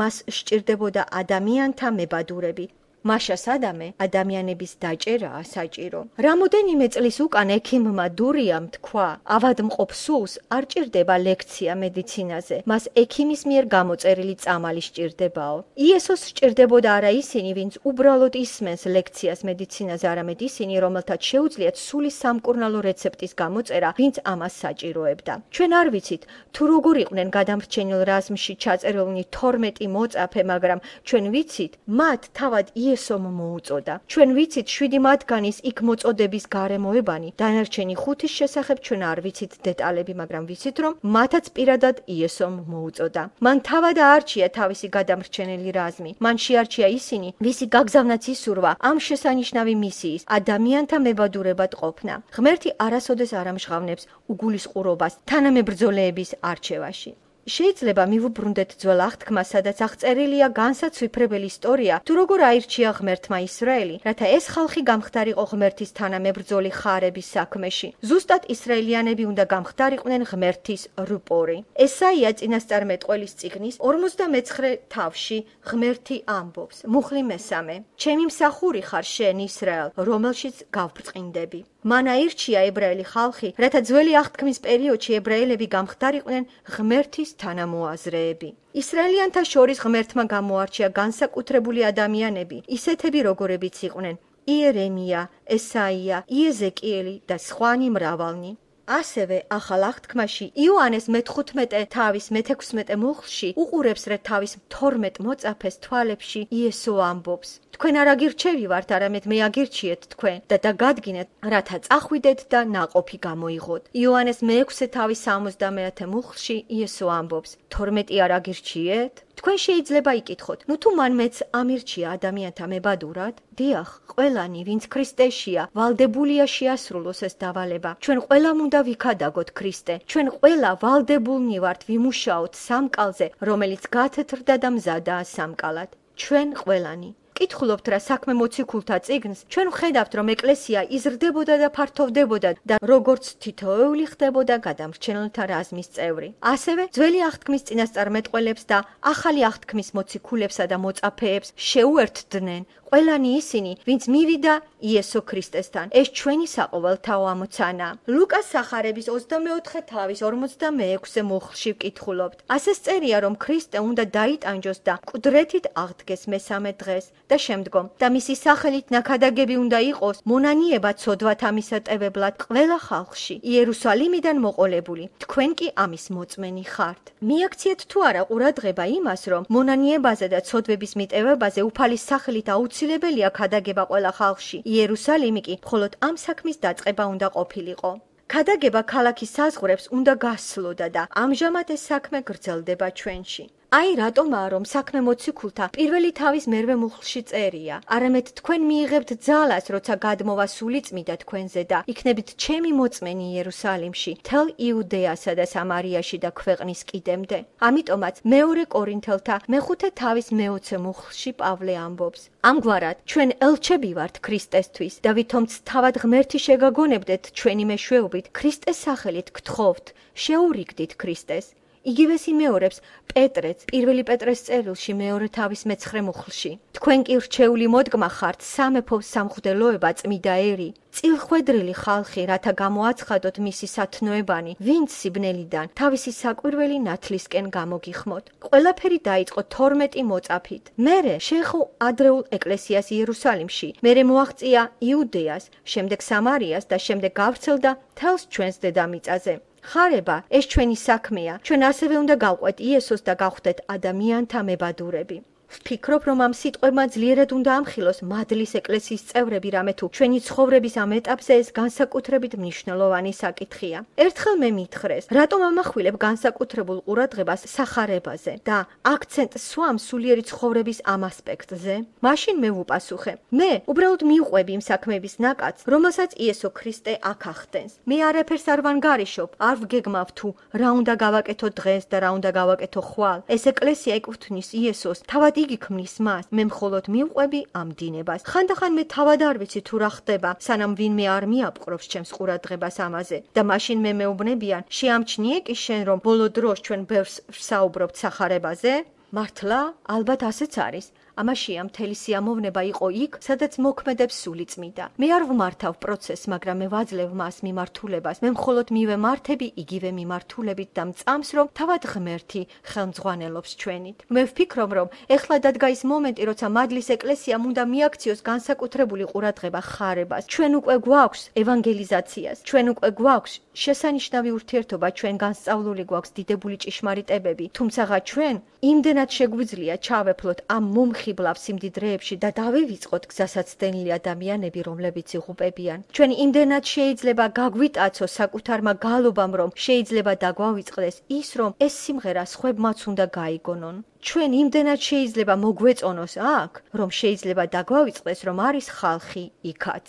მას სჭირდებოდა ადამიანთა მებადურები. მაშასადამე ადამიანების დაჭერაა საჭირო. რამოდენიმე წლის უკან ექიმმა დურიამ თქვა, ავადმყოფ სულს არ ჭირდება ლექცია მედიცინაზე, მას ექიმის მიერ გამოწერილი წამალი სჭირდებაო. იესოს სჭირდებოდა არა ისინი, ვინც უბრალოდ ისმენს ლექციას მედიცინაზე, არამედ ისინი, რომელთაც შეუძლიათ სულის სამკურნალო რეცეპტის გამოწერა, ვინც ამას საჭიროებდა. ჩვენ არ ვიცით, თუ როგორ იყვნენ გადამრჩენილ რაზმში ჩაწერილნი 12 მოწაფე, მაგრამ ჩვენ ვიცით, მათ თავად იესომ მოუწოდა. ჩვენ ვიცით 7 მათგანის იქ მოწოდების გარემოებანი, დანარჩენი 5-ის შესახებ ჩვენ არ ვიცით დეტალები, მაგრამ ვიცით, რომ მათაც პირადად იესომ მოუწოდა. მან თავად აარჩია თავისი გადამრჩენელი რაზმი. მან შეარჩია ისინი, ვისი გაგზავნაც ისურვა ამ შესანიშნავი მისიის, ადამიანთა მებადურებად ყოფნა. ღმერთი არასოდეს არ ამჟღავნებს უგულისყურობას თანამებრძოლეების არჩევაში. შეიძლება მივუბრუნდეთ ძველ აღთქმას, სადაც აღწერილია განსაცვიფრებელი ისტორია, თუ როგორ აირჩია ღმერთმა ისრაელი, რათა ეს ხალხი გამხდარიყო ღმერთის თანამებრძოლი ხარების საქმეში. ზუსტად ისრაელიანები უნდა გამხდარიყვნენ ღმერთის რუპორი. ესაია წინასწარმეტყველის წიგნის 49 თავში ღმერთი ამბობს: მუხლი მესამე, ჩემი მსახური ხარ შენ ისრაელ, რომელშიც გავბრწყინდები. მან აირჩია ებრაელი ხალხი, რათა ძველი აღთქმის პერიოდში ებრაელები გამხდარიყვნენ ღმერთის თანამოაზრეები. ისრაელიანთა შორის ღმერთმა გამოარჩია განსაკუთრებული ადამიანები, ისეთები როგორებიც იყვნენ იერემია, ესაია, იეზეკიელი და სხვანი მრავალნი. ასევე ახალ აღთქმაში იოანეს მე-15 თავის მე-16 მუხლში უყურებს, რომ თავის 12 მოწაფეს თვალებში იესო ამბობს: თქვენ არ აგირჩევივართ, არამედ მე აგირჩიეთ თქვენ და დაგადგინეთ, რათა წახვიდეთ და ნაყოფი გამოიღოთ. იოანეს მე-6 თავის 70 მუხლში იესო ამბობს: 12 არ აგირჩიეთ? თქვენ შეიძლება იკითხოთ, ნუ თუ მან მეც ამირჩია ადამიანთა მებადურად? დიახ, ყველანი, ვინც ქრისტეშია, ვალდებულია შეასრულოს ეს დავალება. ჩვენ ყველამ უნდა ვიქადაგოთ ქრისტე. ჩვენ ყველა ვალდებულნი ვართ ვიმუშაოთ სამკალზე, რომელიც გათეთრდა და მზადაა სამკალად. ჩვენ ყველანი. ვკითხულობთ რა საქმე მოციქულთა წიგნს, ჩვენ ვხედავთ, რომ ეკლესია იზრდებოდა და ფართოვდებოდა და როგორც თითოეული ხდებოდა გადამრჩენელთა რაზმის წევრი. ასევე ძველი აღთქმის წინასწარმეტყველებს და ახალი აღთქმის მოციქულებსა და მოწაფეებს შეუერთდნენ ყველანი ისინი, ვინც მივიდა იესო ქრისტესთან. ეს ჩვენი საყოველთაო ამოცანა. ლუკას სახარების 24 თავის 46-ე მუხლში ვკითხულობთ. ასე წერია, რომ ქრისტე უნდა დაიტანჯოს და მკვდრეთით აღდგეს მესამე დღეს და შემდგომ და მისი სახელით ნაქადაგები უნდა იყოს მონანიება ცოდვათა მისატევებლად ყველა ხალხში, იერუსალიმიდან მოყოლებული. თქვენ კი ამის მოწმენი ხართ. მიაქციეთ თუ არა ყურადღება იმას, რომ მონანიებაზე და ცოდვების მიტევებაზე უფალის სახელით აუცილებელია ქადაგება ყველა ხალხში. იერუსალიმი კი მხოლოდ ამ საქმის დაწყება უნდა ყოფილიყო. ქადაგება ქალაქის საზღვრებს უნდა გასცლოდა და ამჟამად ეს საქმე გრძელდება ჩვენში. აი რატომაა რომ საქმე მოციქულთა პირველი თავის მერვე მუხლში წერია. არამედ თქვენ მიიღებთ ძალას, როცა გადმოვა სული წმიდა თქვენზე და იქნებით ჩემი მოწმენი იერუსალიმში, მთელ იუდეასა და სამარიაში და ქვეყნის კიდემდე. ამიტომაც მეორე კორინთელთა მეხუთე თავის მე-20 მუხლში პავლე ამბობს: ამგვარად ჩვენ ელჩები ვართ ქრისტესთვის და ვითომც თავად ღმერთი შეგაგონებდეთ ჩვენი მეშვეობით, ქრისტეს სახელით გთხოვთ, შეურიგდით ქრისტეს. იგივეს იმეორებს პეტრეც პირველი პეტრეს წერილში მეორე თავის მე-9 მუხლში. თქვენ კი რჩეული მოდგმა ხართ სამეფო სამღვდელოება წმიდა ერი, წილხვედრილი ხალხი, რათა გამოაცხადოთ მისი სათნოებანი, ვინც სიბნელიდან თავისი საკვირველი ნათლისკენ გამოგიხმოთ. ყველაფერი დაიწყო 12 მოწაფით. მერე შეეხო ადრეულ ეკლესიას იერუსალიმში, მერე მოაღწია იუდეას, შემდეგ სამარიას და შემდეგ გავრცელდა მთელს ჩვენს დედამიწაზე. ხარება, ეს ჩვენი საქმეა. ჩვენ ასევე უნდა გავყვეთ იესოს და გავხდეთ ადამიანთა მებადურები. ვფიქრობ, რომ ამ სიტყვებმა ძლიერად უნდა ამხილოს მადლის ეკლესიის წევრები, რამე თუ ჩვენი ცხოვრების ამ ეტაპზე ეს განსაკუთრებით მნიშვნელოვანი საკითხია. ერთხელ მე მითხრეს, რატომ ამახვილებ განსაკუთრებულ ყურადღებას სახარებაზე და აქცენტს სვამ სულიერი ცხოვრების ამ ასპექტზე? მაშინ მე ვუპასუხე, მე უბრალოდ მივყვები იმ საქმების ნაკადს, რომელსაც იესო ქრისტე აქ ახდენს. მე არაფერს არ ვანგარიშობ, არ ვგეგმავ თუ რა უნდა გავაკეთო დღეს და რა უნდა გავაკეთო ხვალ. ეს ეკლესია ეკუთვნის იესოს, თავად იგი ქმნის მას, მე მხოლოდ მივყვები ამ დინებას. ხანდახან მე თავად არ ვიცი თუ რა ხდება, სანამ ვინმე არ მიაპყრობს ჩემს ყურადღებას ამაზე და მაშინ მე მეუბნებიან, შეამჩნიე კი შენ რომ ბოლო დროს ჩვენ ბევრს ვსაუბრობთ სახარებაზე? მართლა? ალბათ ასეც არის. ამაშია მთელი სიამოვნება იყო იქ, სადაც მოქმედებს სული წმიდა. მე არ ვმართავ პროცესს, მაგრამ მე ვაძლევ მას მიმართულებას. მე მხოლოდ მივემართები იგივე მიმართულებით და მწამს, რომ თავად ღმერთი ხელმძღვანელობს ჩვენით. მე ვფიქრობ, რომ ეხლა დადგა ის მომენტი, როცა მადლის ეკლესიამ უნდა მიაქციოს განსაკუთრებული ყურადღება ხარებას. ჩვენ უკვე გვაქვს ევანგელიზაციას, ჩვენ უკვე გვაქვს შესანიშნავი ურთიერთობა, ჩვენ განსწავლული გვაქვს დიდებული ჭიშმარიტებები, თუმცა ჩვენ იმდენად შეგვიძლია ჩავეფლოთ ამ ხიბლავ სიმდიდრეებში და დავივიწყოთ გზასაცდენილი ადამიანები, რომლებიც იღუპებიან. ჩვენ იმდენად შეიძლება გაგვიტაცოს საკუთარმა გალობამ, რომ შეიძლება დაგვავიწყდეს ის, რომ ეს სიმღერა სხვებმაც უნდა გაიგონონ. ჩვენ იმდენად შეიძლება მოგვეწონოს აქ, რომ შეიძლება დაგვავიწყდეს, რომ არის ხალხი იქაც.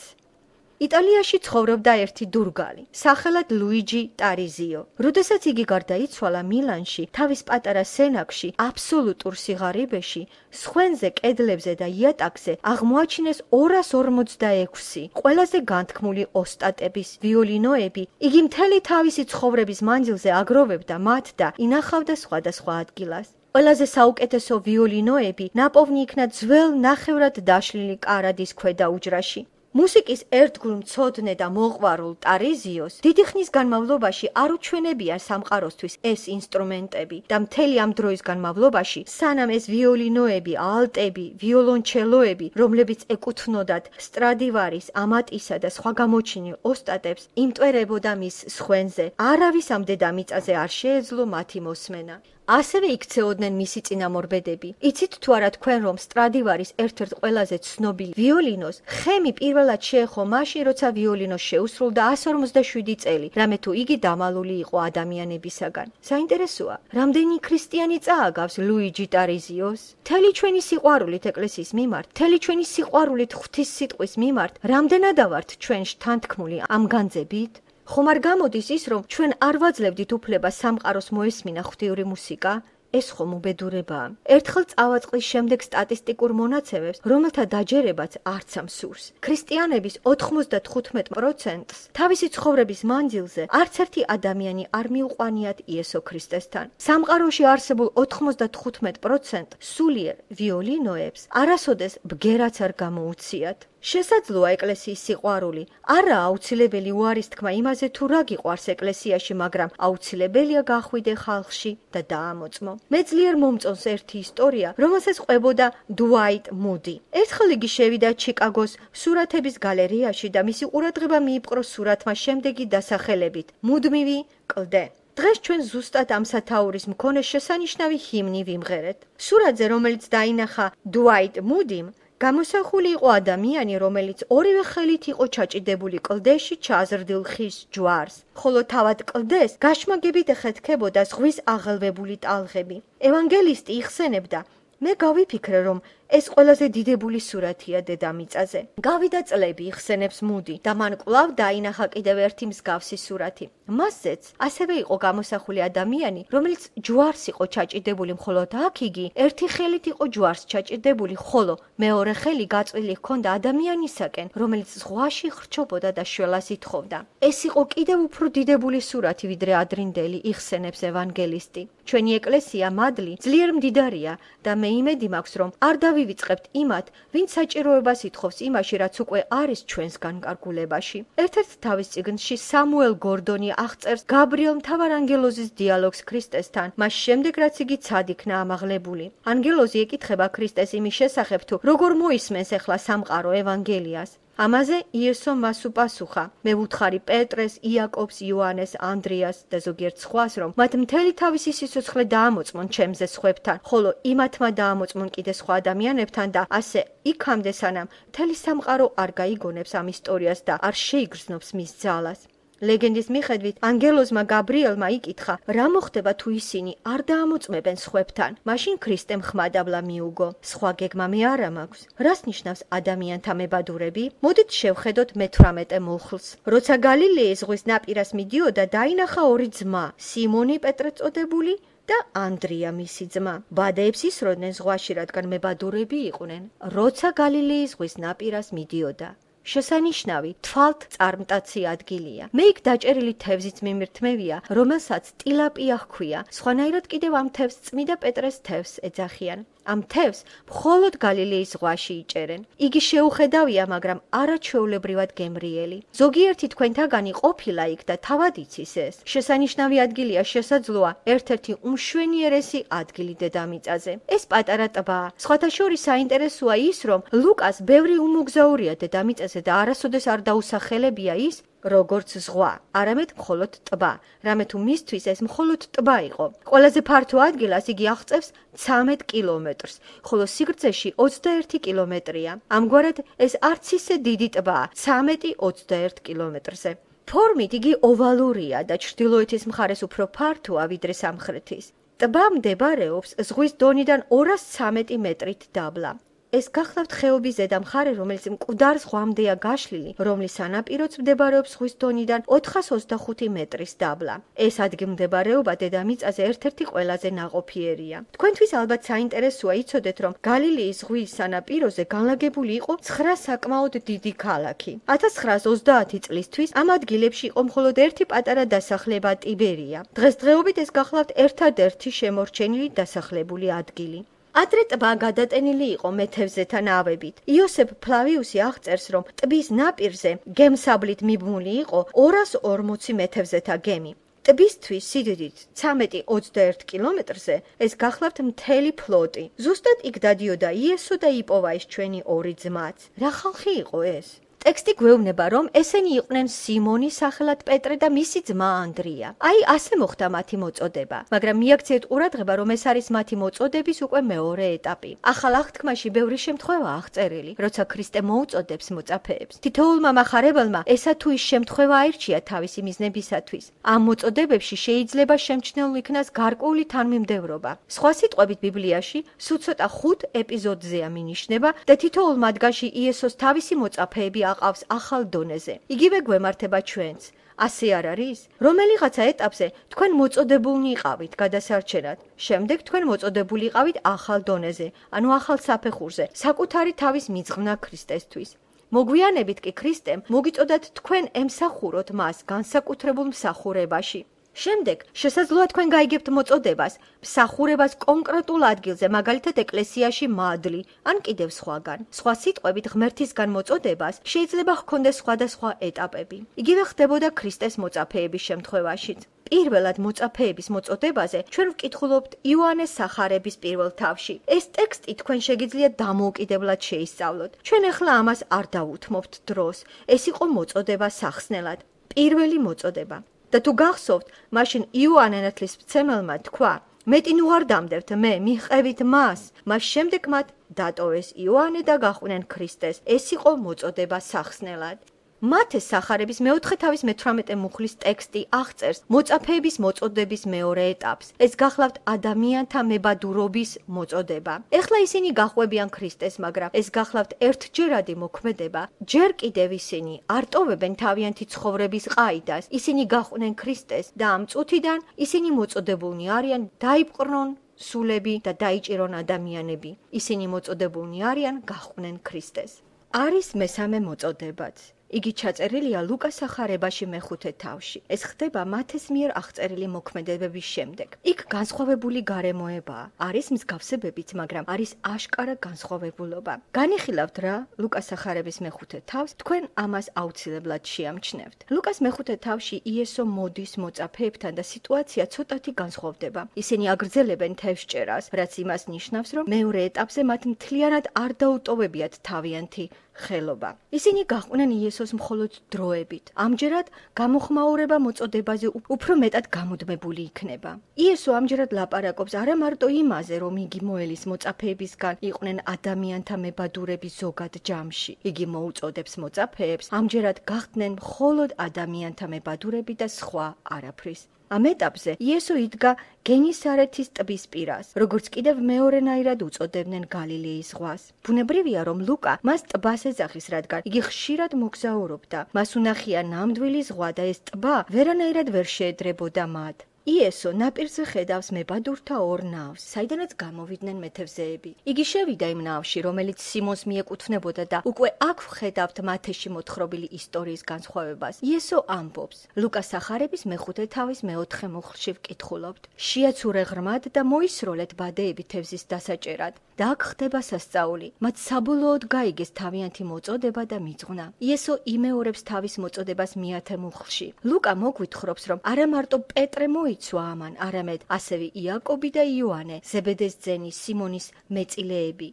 იტალიაში ცხოვრობდა ერთი დურგალი, სახელად ლუიჯი ტარიზიო. როდესაც იგი გარდაიცვალა მილანში, თავის პატარა სენაკში, აბსოლუტურ სიღარიბეში, სხვენზე, კედლებზე და იატაკზე აღმოაჩინეს 246 ყველაზე განთქმული ოსტატების ვიოლინოები. იგი მთელი თავისი ცხოვრების მანძილზე აგროვებდა მათ და ინახავდა სხვადასხვა ადგილას. ყველაზე საუკეთესო ვიოლინოები ნაპოვნი იქნა ძველ ნახევრად დაშლილი კარადის ქვედა უჯრაში. მუსიკის ერთგულ მცოდნე და მოყვარულ ტარიზიოს დიდი ხნის განმავლობაში არ უჩვენებია სამყაროსთვის ეს ინსტრუმენტები და მთელი ამ დროის განმავლობაში, სანამ ეს ვიოლინოები, ალტები, ვიოლონჩელოები, რომლებიც ეკუთვნოდათ სტრადივარის, ამატისა და სხვა გამოჩენილ ოსტატებს, იმტვერებოდა მის სხვენზე, არავის ამ დედამიწაზე არ შეეძლო მათი მოსმენა. ასევე იქცეოდნენ მისი წინამორბედები. იცით თუ არა თქვენ, რომ სტრადივარის ერთ-ერთ ყველაზე ცნობილ ვიოლინოს ხემი პირველად შეეხო მაშინ, როცა ვიოლინოს შეუსრულდა 157 წელი, რამე თუ იგი დამალული იყო ადამიანებისაგან. საინტერესოა, რამდენი ქრისტიანი წააგავს ლუიჯი ტარიზიოს? მთელი ჩვენი სიყვარულით ეკლესიის მიმართ, მთელი ჩვენი სიყვარულით ღვთის სიტყვის მიმართ, რამდენადა ვართ ჩვენ შთანთქმული ამ განძებით? ხომ არ გამოდის ის, რომ ჩვენ არ ვაძლევდით უფლებას სამყაროს მოესმინა ღვთიური მუსიკა? ეს ხომ უბედურებაა. ერთხელ წავაწყლის შემდეგ სტატისტიკურ მონაცემებს, რომელთა დაჯერებაც არც ამ სურს. ქრისტიანების 95%-ს თავისი ცხოვრების მანძილზე არც ერთი ადამიანი არ მიუყვანიათ იესო ქრისტესთან. სამყაროში არსებულ 95% სულიერ ვიოლინოებს არასოდეს ბგერაც არ გამოუციათ. შესაძლოა ეკლესიის სიყვარული არა აუცილებელი უარის თქმა იმაზე თუ რა გიყვარს ეკლესიაში, მაგრამ აუცილებელია გახვიდე ხალხში და დაამოწმო. მე ძლიერ მომწონს ერთი ისტორია, რომელსაც ყვებოდა დუაიტ მუდი. ერთხელ იგი შევიდა ჩიკაგოს სურათების გალერეაში და მისი ყურადღება მიიპყრო სურათმა შემდეგი დასახელებით: მუდმივი კლდე. დღეს ჩვენ ზუსტად ამ სათაურის მქონე შესანიშნავი ჰიმნი ვიმღერეთ. სურათზე, რომელიც დაინახა დუაიტ მუდიმ, გამოსახული იყო ადამიანი, რომელიც ორივე ხელით იყო ჩაჭიდებული კლდეში ჩაზრდილ ხის ჯვარს, ხოლო თავად კლდეს გაშმაგებით ეხეთქებოდა ზღვის აღელვებული ტალღები. ევანგელისტი იხსენებდა: მე გავიფიქრე, რომ ეს ყველაზე დიდებული სურათია დედამიწაზე. გავიდა წლები, იხსენებს მუდი, და მან კვლავ დაინახა კიდევ ერთი მსგავსი სურათი. მასზეც ასევე იყო გამოსახული ადამიანი, რომელიც ჯვარს იყო ჩაჭიდებული, მხოლოდ აქ იგი ერთი ხელით იყო ჯვარს ჩაჭიდებული, ხოლო მეორე ხელი გაწვილი ჰქონდა ადამიანისაკენ, რომელიც ზღვაში ხრჩობოდა და შველას ითხოვდა. ეს იყო კიდევ უფრო დიდებული სურათი, ვიდრე ადრინდელი, იხსენებს ევანგელისტი. ჩვენი ეკლესია მადლი ძლიერ მდიდარია და მე იმედი მაქვს, რომ არ დავივიწყებთ იმათ, ვინც საჭიროებას ითხოვს იმაში, რაც უკვე არის ჩვენს განკარგულებაში. ერთ-ერთ თავის წიგნში სამუელ გორდონი აღწერს გაბრიელ მთავარანგელოზის დიალოგს ქრისტესთან, მას შემდეგ რაც იგი ცად იქნა ამაღლებული. ანგელოზი ეკითხება ქრისტეს იმის შესახებ, თუ როგორ მოისმენს ახლა სამყარო ევანგელიას. ამაზე იესო მას უპასუხა: მე ვუთხარი პეტრეს, იაკობს, იოანეს, ანდრიას და ზოგიერთ სხვას, რომ მათ მთელი თავისი სიცოცხლე დაამოწმონ ჩემზე სხვებთან, ხოლო იმათმა დაამოწმონ კიდე სხვა ადამიანებთან და ასე იქამდე, სანამ მთელი სამყარო არ გაიგონებს ამ ისტორიას და არ შეიგრძნობს მის ძალას. ლეგენდის მიხედვით, ანგელოზმა გაბრიელმა იკითხა, რა მოხდება თუ ისინი არ დაამოწმებენ სხვებთან. მაშინ ქრისტემ ხმადაბლა მიუგო: სხვა გეგმა მე არა მაქვს. რას ნიშნავს ადამიანთა მებადურები? მოდით შევხედოთ მე-18 მუხლს. როცა გალილეის ზღვის ნაპირას მიდიოდა, დაინახა ორი ძმა, სიმონი პეტრე წოდებული და ანდრია მისი ძმა. ბადეებს ისროდნენ ზღვაში, რადგან მებადურები იყვნენ. როცა გალილეის ზღვის ნაპირას მიდიოდა. შესანიშნავი, თვალთ წარმტაცი ადგილია. მე იქ დაჭერილი თევზიც მიმირთმევია, რომელსაც ტილაპია ჰქვია. სხვანაირად კიდევ ამ თევზს წმიდა პეტრეს თევზს ეძახიან. ამ თევზს მხოლოდ გალილეის ზღვაში იჭერენ. იგი შეუხედავია, მაგრამ არაჩვეულებრივად გემრიელი. ზოგიერთი თქვენთაგანი ყოფილა იქ და თავად იცის ეს. შესანიშნავი ადგილია, შესაძლოა ერთ-ერთი უმშვენიერესი ადგილი დედამიწაზე. ეს პატარა ტბაა. სხვათა შორის საინტერესოა ის, რომ ლუკას ბევრი უმოგზაურია დედამიწაზე და არასოდეს არ დაუსახელებია ის, როგორც ზღვა, არამედ მხოლოდ ტბა, რამე თუ მისთვის ეს მხოლოდ ტბა იყო. ყველაზე ფართო ადგილას იგი აღწევს 13 კილომეტრს, ხოლო სიგრძეში 21 კილომეტრია. ამგვარად ეს არც ისე დიდი ტბაა, 13-21 კილომეტრზე. ფორმით იგი ოვალურია და ჩრდილოეთის მხარეს უფრო ფართოა ვიდრე სამხრეთის. ტბა მდებარეობს ზღვის დონიდან 213 მეტრით დაბლა. ეს გახლავთ ხეობის ზედა მხარე, რომელიც მკვდარ ზღვამდეა გაშლილი, რომლის სანაპიროც მდებარეობს ზღვის დონიდან 425 მეტრის დაბლა. ეს ადგილმდებარეობა დედამიწაზე ერთ-ერთი ყველაზე ნაყოფიერია. თქვენთვის ალბათ საინტერესოა იცოდეთ, რომ გალილეის ზღვის სანაპიროზე განლაგებული იყო 9 საკმაოდ დიდი ქალაქი. 1930 წლისთვის ამ ადგილებში იყო მხოლოდ ერთი პატარა დასახლება ტიბერია. დღესდღეობით ეს გახლავთ ერთადერთი შემორჩენილი დასახლებული ადგილი. ადრე ტბა გადატენილი იყო მეთევზეთა ნავებით. იოსებ ფლავიუსი აღწერს, რომ ტბის ნაპირზე გემსაბლით მიბმული იყო 240 მეთევზეთა გემი. ტბისთვის სიდიდით 13-21 კილომეტრზე ეს გახლავთ მთელი ფლოტი. ზუსტად იქ დადიოდა იესო და იპოვა ეს ჩვენი ორი ძმაც. რა ხალხი იყო ეს? ტექსტი გვეუბნება, რომ ესენი იყვნენ სიმონი სახელად პეტრე და მისი ძმა ანდრია. აი ასე მოხდა მათი მოწოდება, მაგრამ მიაქციეთ ყურადღება, რომ ეს არის მათი მოწოდების უკვე მეორე ეტაპი. ახალ აღთქმაში ბევრი შემთხვევა აღწერილი, როცა ქრისტე მოუწოდებს მოწაფეებს. თითოეულმა მახარებელმა ესა თუ ის შემთხვევა აირჩია თავისი მიზნებისათვის. ამ მოწოდებებში შეიძლება შემჩნეულ იქნას გარკვეული თანმიმდევრობა. სხვა სიტყვებით, ბიბლიაში სულ ცოტა 5 ეპიზოდზეა მინიშნება და თითოეულ მათგანში იესოს თავისი მოწაფეები აყავს ახალ დონეზე. იგივე გვემართება ჩვენც. ასე არ არის? რომელიღაცა ეტაპზე თქვენ მოწოდებულნი იყავით გადასარჩენად, შემდეგ თქვენ მოწოდებული იყავით ახალ დონეზე, ანუ ახალ საფეხურზე, საკუთარი თავის მიძღვნა ქრისტესთვის. მოგვიანებით კი ქრისტემ მოგიწოდათ თქვენ ემსახუროთ მას განსაკუთრებულ მსახურებაში. შემდეგ შესაძლოა თქვენ გაიგებთ მოწოდებას, მსახურებას კონკრეტულ ადგილზე, მაგალითად ეკლესიაში მადლი, ან კიდევ სხვაგან. სხვა სიტყვებით, ღმერთისგან მოწოდებას შეიძლება ჰქონდეს სხვადასხვა ეტაპები. იგივე ხდებოდა ქრისტეს მოწაფეების შემთხვევაშიც. პირველად მოწაფეების მოწოდებაზე ჩვენ ვკითხულობთ იოანეს სახარების პირველ თავში. ეს ტექსტი თქვენ შეგიძლიათ დამოუკიდებლად შეისწავლოთ. ჩვენ ახლა ამას არ დავუთმობთ დროს. ეს იყო მოწოდება სახსნელად. პირველი მოწოდება. და თუ გახსოვთ, მაშინ იოანე ნათლისმცემელმა თქვა: მეტი ნუ არ დამდებთ მე, მიჰყევით მას. მას შემდეგ მათ დატოვეს იოანე და გაჰყვნენ ქრისტეს. ეს იყო მოწოდება სახსნელად. მათეს სახარების მეოთხე თავის მე-18 მუხლის ტექსტი აღწერს მოწაფეების მოწოდების მეორე ეტაპს. ეს გახლავთ ადამიანთა მებადურობის მოწოდება. ეხლა ისინი გაჰყვებიან ქრისტეს, მაგრამ ეს გახლავთ ერთჯერადი მოქმედება. ჯერ კიდევ ისინი არ ტოვებენ თავიანთი ცხოვრების ყაიდას. ისინი გაჰყვნენ ქრისტეს და ამ წუთიდან ისინი მოწოდებულნი არიან დაიპყრონ სულები და დაიჭირონ ადამიანები. ისინი მოწოდებულნი არიან გაჰყვნენ ქრისტეს. არის მესამე მოწოდებაც. იგი ჩაწერილია ლუკას სახარებაში მე-5 თავში. ეს ხდება მათეს მიერ აღწერილი მოქმედებების შემდეგ. იქ განსხვავებული გარემოებაა. არის მსგავსებებიც, მაგრამ არის აშკარა განსხვავებულობა. განიხილავთ რა ლუკას სახარების მე-5 თავს, თქვენ ამას აუცილებლად შეამჩნევთ. ლუკას მე-5 თავში იესო მოდის მოწაფეებთან და სიტუაცია ცოტათი განსხვავდება. ისინი აგრძელებენ თევზჭერას, რაც იმას ნიშნავს, რომ მეორე ეტაპზე მათ მთლიანად არ დაუტოვებიათ თავიანთი ხელობა. ისინი გაჰყვნენ იესოს მხოლოდ დროებით. ამჯერად გამოხმაურება მოწოდებაზე უფრო მეტად გამუდმებული იქნება. იესო ამჯერად ლაპარაკობს არა მარტო იმაზე, რომ იგი მოელის მოწაფეებისგან იყვნენ ადამიანთა მებადურების ზოგად ჯამში. იგი მოუწოდებს მოწაფეებს ამჯერად გახდნენ მხოლოდ ადამიანთა მებადურები და სხვა არაფრის. ამ ეტაპზე იესო იდგა გენისარეთის ტბის პირას, როგორც კიდევ მეორენაირად უწოდებდნენ გალილეის ზღვას. ბუნებრივია, რომ ლუკა მას ტბას ეძახის, რადგან იგი ხშირად მოგზაურობდა. მას უნახია ნამდვილი ზღვა და ეს ტბა ვერანაირად ვერ შეედრებოდა მათ. იესო ნაპირზე ხედავს მებადურთა ორ ნავს, საიდანაც გამოვიდნენ მეთევზეები. იგი შევიდა იმ ნავში, რომელიც სიმონს მიეკუთვნებოდა და უკვე აქ ვხედავთ მათეში მოთხრობილი ისტორიის განსხვავებას. იესო ამბობს. ლუკას სახარების მე-5 თავის მე-4 მუხლში ვკითხულობთ. შეაცურე ღრმად და მოისროლეთ ბადეები თევზის დასაჭერად. და აქ ხდება სასწაული. მათ საბოლოოდ გაიგეს თავიანთი მოწოდება და მიძღვნა. იესო იმეორებს თავის მოწოდებას მე-10 მუხლში. ლუკა მოგვითხრობს, რომ არა მარტო პეტრე მოიცვა ამან, არამედ ასევე იაკობი და იოანე, ზებედეს ძენი სიმონის მეწილეები.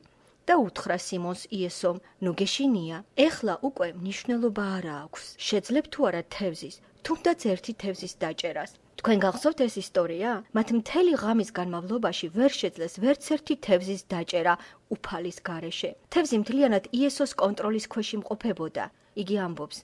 და უთხრა სიმონს იესომ, ნუ გეშინია. ეხლა უკვე მნიშვნელობა არ აქვს. შეძლებ თუ არა თევზის, თუნდაც ერთი თევზის დაჭერას. თქვენ გახსოვთ ეს ისტორია? მათ მთელი ღამის განმავლობაში ვერ შეძლეს ვერც ერთი თევზის დაჭერა უფალის გარეშე. თევზი მთლიანად იესოს კონტროლის ქვეშ იმყოფებოდა. იგი ამბობს: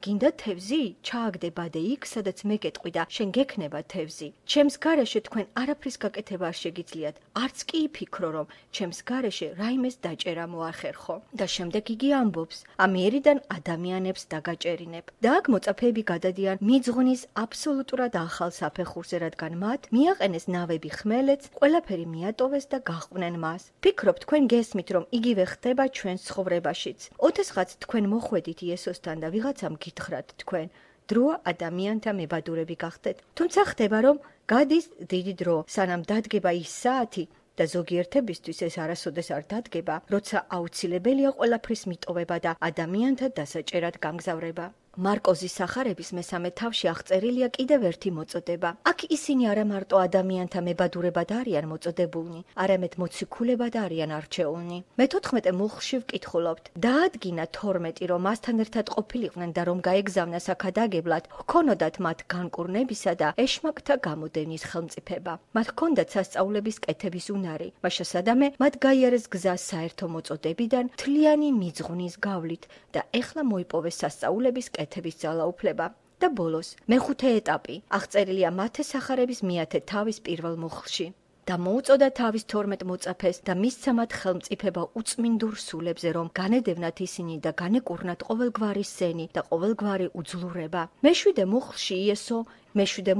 გინდა თევზი? ჩააგდე ბადე იქ, სადაც მე გეტყვი და შენ გექნება თევზი. ჩემს გარეშე თქვენ არაფრის გაკეთება არ შეგიძლიათ. არც კი იფიქრო, რომ ჩემს გარეშე რაიმეს დაჭერა მოახერხო. და შემდეგ იგი ამბობს: ამიერიდან ადამიანებს დაგაჭერინებ. და აქ მოწაფეები გადადიან მიძღვნის აბსოლუტურად ახალ საფეხურზე, რადგან მათ მიაყენეს ნავები ხმელეთს, ყველაფერი მიატოვეს და გაჰყვნენ მას. ფიქრობ, თქვენ გესმით, რომ იგივე ხდება ჩვენს ცხოვრებაშიც. ოდესღაც თქვენ მოხვედით იესოსთან და ვიღაცამ გითხრათ თქვენ, დროა ადამიანთა მებადურები გახდეთ. თუმცა ხდება, რომ გადის დიდი დრო, სანამ დადგება ის საათი და ზოგიერთებისთვის ეს არასოდეს არ დადგება, როცა აუცილებელია ყველაფრის მიტოვება და ადამიანთა დასაჭერად გამგზავრება. მარკოზის სახარების მე-3 თავში აღწერილია კიდევ ერთი მოწოდება. აქ ისინი არა მარტო ადამიანთა მებადურებად არიან მოწოდებულნი, არამედ მოციქულებად არიან არჩეულნი. მე-14 მუხლში ვკითხულობთ. დაადგინა 12, რომ მასთან ერთად ყოფილიყვნენ და რომ გაეგზავნა საქადაგებლად, ჰქონოდათ მათ განკურნებისა და ეშმაკთა გამოდევნის ხელმწიფება. მათ ჰქონდათ სასწაულების კეთების უნარი, მაშა სადამე მათ გაიარეს გზა საერთო მოწოდებიდან მთლიანი მიძღვნის გავლით და ეხლა მოიპოვეს სასწაულების კეთების ძალაუფლება. და ბოლოს მე-5 ეტაპი აღწერილია მათეს სახარების მე-10 თავის პირველ მუხლში. და მოუწოდა თავის 12 მოწაფეს და მისცა მათ ხელმწიფება უწმინდურ სულებზე, რომ განედევნათ ისინი და განეკურნათ ყოველგვარი სენი და ყოველგვარი უძლურება. მეშვიდე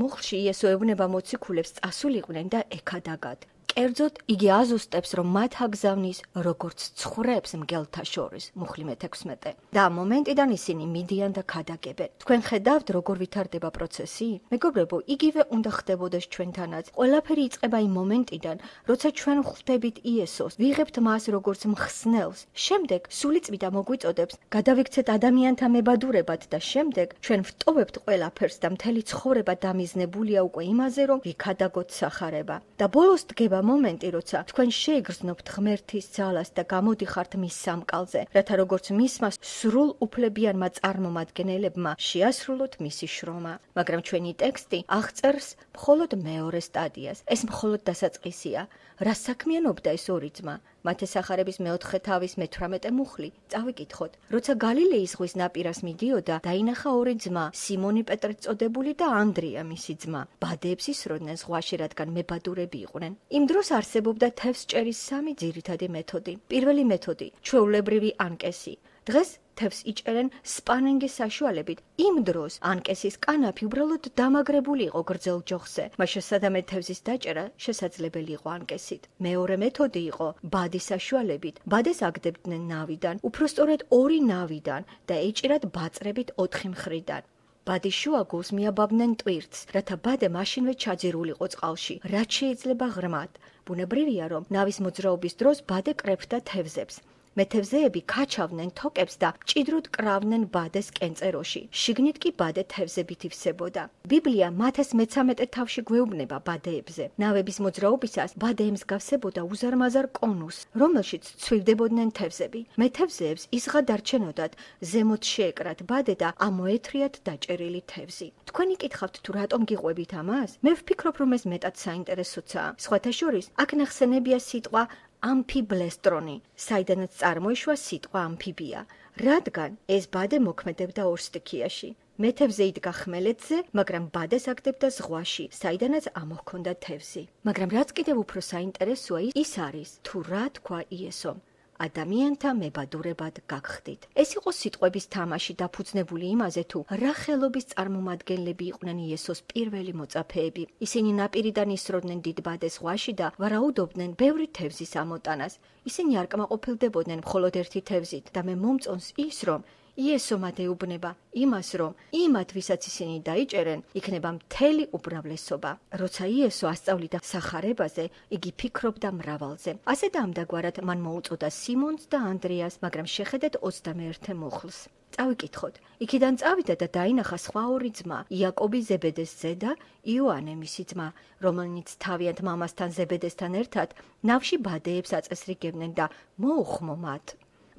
მუხლში იესო ეუბნება მოციქულებს წასულიყვნენ და ეკადაგად. კერძოდ იგი აზუსტებს, რომ მათ აგზავნის როგორც ცხვრებს მგელთა შორის, მუხლი მე-16. და ამ მომენტიდან ისინი მიდიან და ქადაგებენ. თქვენ ხედავთ, როგორ ვითარდება პროცესი? მეგობრებო, იგივე უნდა ხდებოდეს ჩვენთანაც. ყველაფერი იწყება იმ მომენტიდან, როცა ჩვენ ხვდებით იესოს, ვიღებთ მას როგორც მხსნელს. შემდეგ სული წმინდა მოგვიწოდებს, გადავიქცეთ ადამიანთა მებადურებად და შემდეგ ჩვენ ვტოვებთ ყველაფერს და მთელი ცხოვრება დამიზნებულია უკვე იმაზე, რომ ვიქადაგოთ სახარება. და ბოლოს დგება მომენტი, როცა თქვენ შეიგრძნობთ ღმერთის ძალას და გამოდიხართ მის სამკალზე, რათა როგორც მისმა სრულ უფლებიანმა წარმომადგენელებმა შეასრულოთ მისი შრომა. მაგრამ ჩვენი ტექსტი აღწერს მხოლოდ მეორე სტადიას. ეს მხოლოდ დასაწყისია. რა საქმიანობდა ეს ორი ძმა? მათესახარების 4 თავის 18 მუხლი. წავიკითხოთ. როცა გალილეის ზღვის ნაპირას მიდიოდა, დაინახა ორი ძმა, სიმონი პეტრე წოდებული და ანდრია მისი ძმა. ბადეებს ისროდნენ ზღვაში, რადგან მებადურები იყვნენ. იმ დროს არსებობდა თევზჭერის 3 ძირითადი მეთოდი. პირველი მეთოდი, ჩვეულებრივი ანკესი. დღეს თევზს იჭერენ სპანინგის საშუალებით. იმ დროს ანკესის კანაფი უბრალოდ დამაგრებული იყო გრძელ ჯოხზე, მაშინ სადამე თევზის დაჭერა შესაძლებელი იყო ანკესით. მეორე მეთოდი იყო ბადის საშუალებით. ბადეს აგდებდნენ ნავიდან, უფრო სწორედ 2 ნავიდან და ეჭირათ ბაწრებით 4 მხრიდან. ბადის შუაგულს მიაბაბდნენ ტვირთს, რათა ბადე მაშინვე ჩაძირულიყო წყალში, რაც შეიძლება ღრმად. ბუნებრივია, რომ ნავის მოძრაობის დროს ბადე კრებდა თევზებს. მეთევზეები ქაჩავდნენ თოკებს და მჭიდროდ კრავდნენ ბადეს კენწეროში. შიგნით კი ბადე თევზებით ივსებოდა. ბიბლია მათეს მე-13 თავში გვეუბნება ბადეებზე. ნავების მოძრაობისას ბადე ემსგავსებოდა უზარმაზარ კონუსს, რომელშიც ცვივდებოდნენ თევზები. მეთევზეებს ისღა დარჩენოდათ ზემოთ შეეკრათ ბადე და ამოეთრიათ დაჭერილი თევზი. თქვენ იკითხავთ თუ რატომ გიყვებით ამას? მე ვფიქრობ, რომ ეს მეტად საინტერესოა. სხვათა შორის, აქ ნახსენებია სიტყვა ამფიბლესტრონი, საიდანაც წარმოიშვა სიტყვა ამფიბია, რადგან ეს ბადე მოქმედებდა ორ სტიქიაში. მეთევზე იდგა ხმელეთზე, მაგრამ ბადეს აგდებდა ზღვაში, საიდანაც ამოჰქონდა თევზი. მაგრამ რაც კიდევ უფრო საინტერესოა ის არის, თუ რა თქვა იესომ. ადამიანთა მებადურებად გაგხდით. ეს იყო სიტყვების თამაში დაფუძნებული იმაზე, თუ რა ხელობის წარმომადგენლები იყვნენ იესოს პირველი მოწაფეები. ისინი ნაპირიდან ისროდნენ დიდ ბადეს ზღვაში და ვარაუდობდნენ ბევრი თევზის ამოტანას. ისინი არ კმაყოფილდებოდნენ მხოლოდ ერთი თევზით და მე მომწონს ის, რომ იესო მათ ეუბნება იმას, რომ იმათ, ვისაც ისინი დაიჭერენ, იქნება მთელი უბრალესობა. როცა იესო ასწავლიდა სახარებაზე, იგი ფიქრობდა მრავალზე. ასე და ამდაგვარად მან მოუწოდა სიმონს და ანდრიას, მაგრამ შეხედეთ 21 მუხლს. წავიკითხოთ. იქიდან წავიდა და დაინახა სხვა ორი ძმა, იაკობი ზებედეს ძე და იოანე მისი ძმა, რომელნიც თავიანთ მამასთან ზებედესთან ერთად ნავში ბადეებს აწესრიგებდნენ და მოუხმო მათ.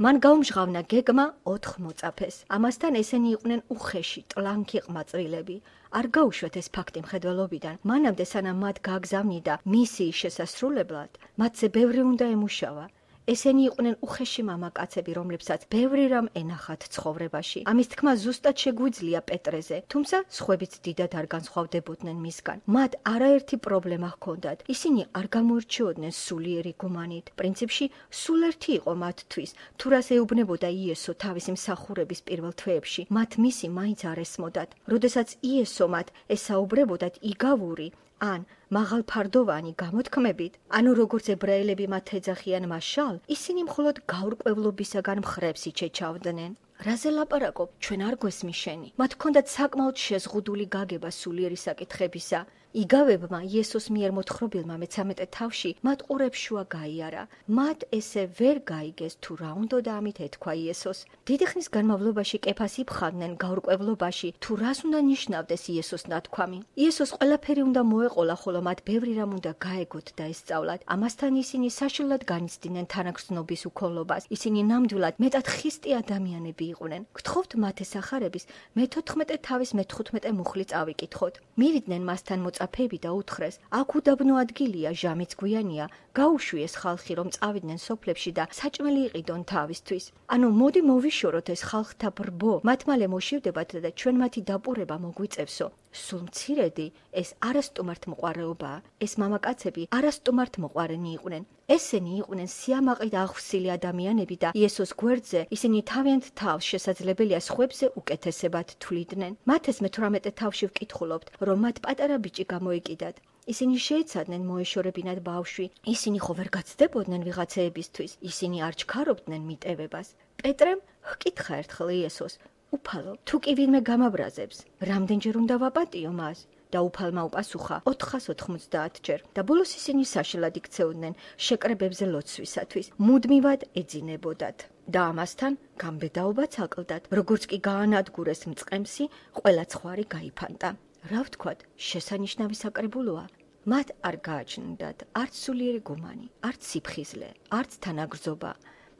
მან გაუმჟღავნა გეგმა 4 მოწაფეს. ამასთან ესენი იყვნენ უხეში, ტლანქი ყმაწვილები. არ გაუშვათ ეს ფაქტი მხედველობიდან. მანამდე სანამ მათ გააგზავნიდა მისიის შესასრულებლად, მათზე ბევრი უნდა ემუშავა. ესენი იყვნენ უხეში მამაკაცები, რომლებსაც ბევრი რამ ენახათ ცხოვრებაში. ამის თქმა ზუსტად შეგვიძლია პეტრეზე, თუმცა სხვებიც დიდად არ განსხვავდებოდნენ მისგან. მათ არაერთი პრობლემა ჰქონდათ. ისინი არ გამოირჩეოდნენ სულიერი გუმანით. პრინციპში, სულ ერთი იყო მათთვის. თუ რას ეუბნებოდა იესო თავისი მსახურების პირველ თვეებში, მათ მისი მაინც არ ესმოდათ. როდესაც იესო მათ ესაუბრებოდათ იგავური ან მაღალფარდოვანი გამოთქმებით, ანუ როგორც ებრაელები მათ ეძახიან მაშალ, ისინი მხოლოდ გაურკვევლობისაგან მხრებს იჩეჩავდნენ. რაზე ლაპარაკობ? ჩვენ არ გვესმის შენი. მათ ჰქონდათ საკმაოდ შეზღუდული გაგება სულიერი საკითხებისა. იგავებმა იესოს მიერ მოთხრობილმა მე-13 თავში მათ ყურებს შუა გაიარა. მათ ესე ვერ გაიგეს თუ რა უნდოდა ამით ეთქვა იესოს. დიდი ხნის განმავლობაში კეფას იფხავდნენ გაურკვევლობაში, თუ რას უნდა ნიშნავდეს იესოს ნათქვამი. იესოს ყველაფერი უნდა მოეყოლა, ხოლო მათ ბევრი რამ უნდა გაეგოთ და ესწავლათ. ამასთან ისინი საშინლად განიცდიდნენ თანაგრძნობის უქონლობას. ისინი ნამდვილად მეტად ხისტი ადამიანები იყვნენ. გთხოვთ მათესახარების მე-14 თავის მე-15 მუხლი წავიკითხოთ. მივიდნენ მასთან მოწაფეები და უთხრეს: აქ უდაბნო ადგილია, ჟამიც გვიანია, გაუშვიეს ხალხი, რომ წავიდნენ სოფლებში და საჭმელი იყიდონ თავისთვის. ანუ მოდი მოვიშოროთ ეს ხალხთა ბრბო, მათ მალე მოშივდებათ და ჩვენ მათი დაპურება მოგვიწევსო. სულ მცირედი ეს არასტუმართმოყვარეობაა. ეს მამაკაცები არასტუმართმოყვარენი იყვნენ. ესენი იყვნენ სიამაყით აღხვსილი ადამიანები და იესოს გვერდზე ისინი თავიანთ თავს შესაძლებელია სხვებზე უკეთესებად თვლიდნენ. მათ ეს მე-18 თავში ვკითხულობთ, რომ მათ პატარა ბიჭი გამოიკიდათ. ისინი შეეცადნენ მოეშორებინათ ბავშვი. ისინი ხო ვერ გაცდებოდნენ ვიღაცეებისთვის. ისინი არ ჩქარობდნენ მიტევებას. პეტრემ ჰკითხა ერთხელ იესოს: უფალო, თუ კი ვინმე გამაბრაზებს, რამდენჯერ უნდა ვაპატიო მას? და უფალმა უპასუხა 490 ჯერ. და ბოლოს ისინი საშინლად იქცეოდნენ შეკრებებზე ლოცვისათვის. მუდმივად ეძინებოდათ. და ამასთან გამბედაობაც აკლდათ. როგორც კი გაანადგურეს მწყემსი, ყველა ცხვარი გაიფანტა. რა ვთქვათ, შესანიშნავი საკრებულოა. მათ არ გააჩნდათ არც სულიერი გუმანი, არც სიფხიზლე, არც თანაგრძობა,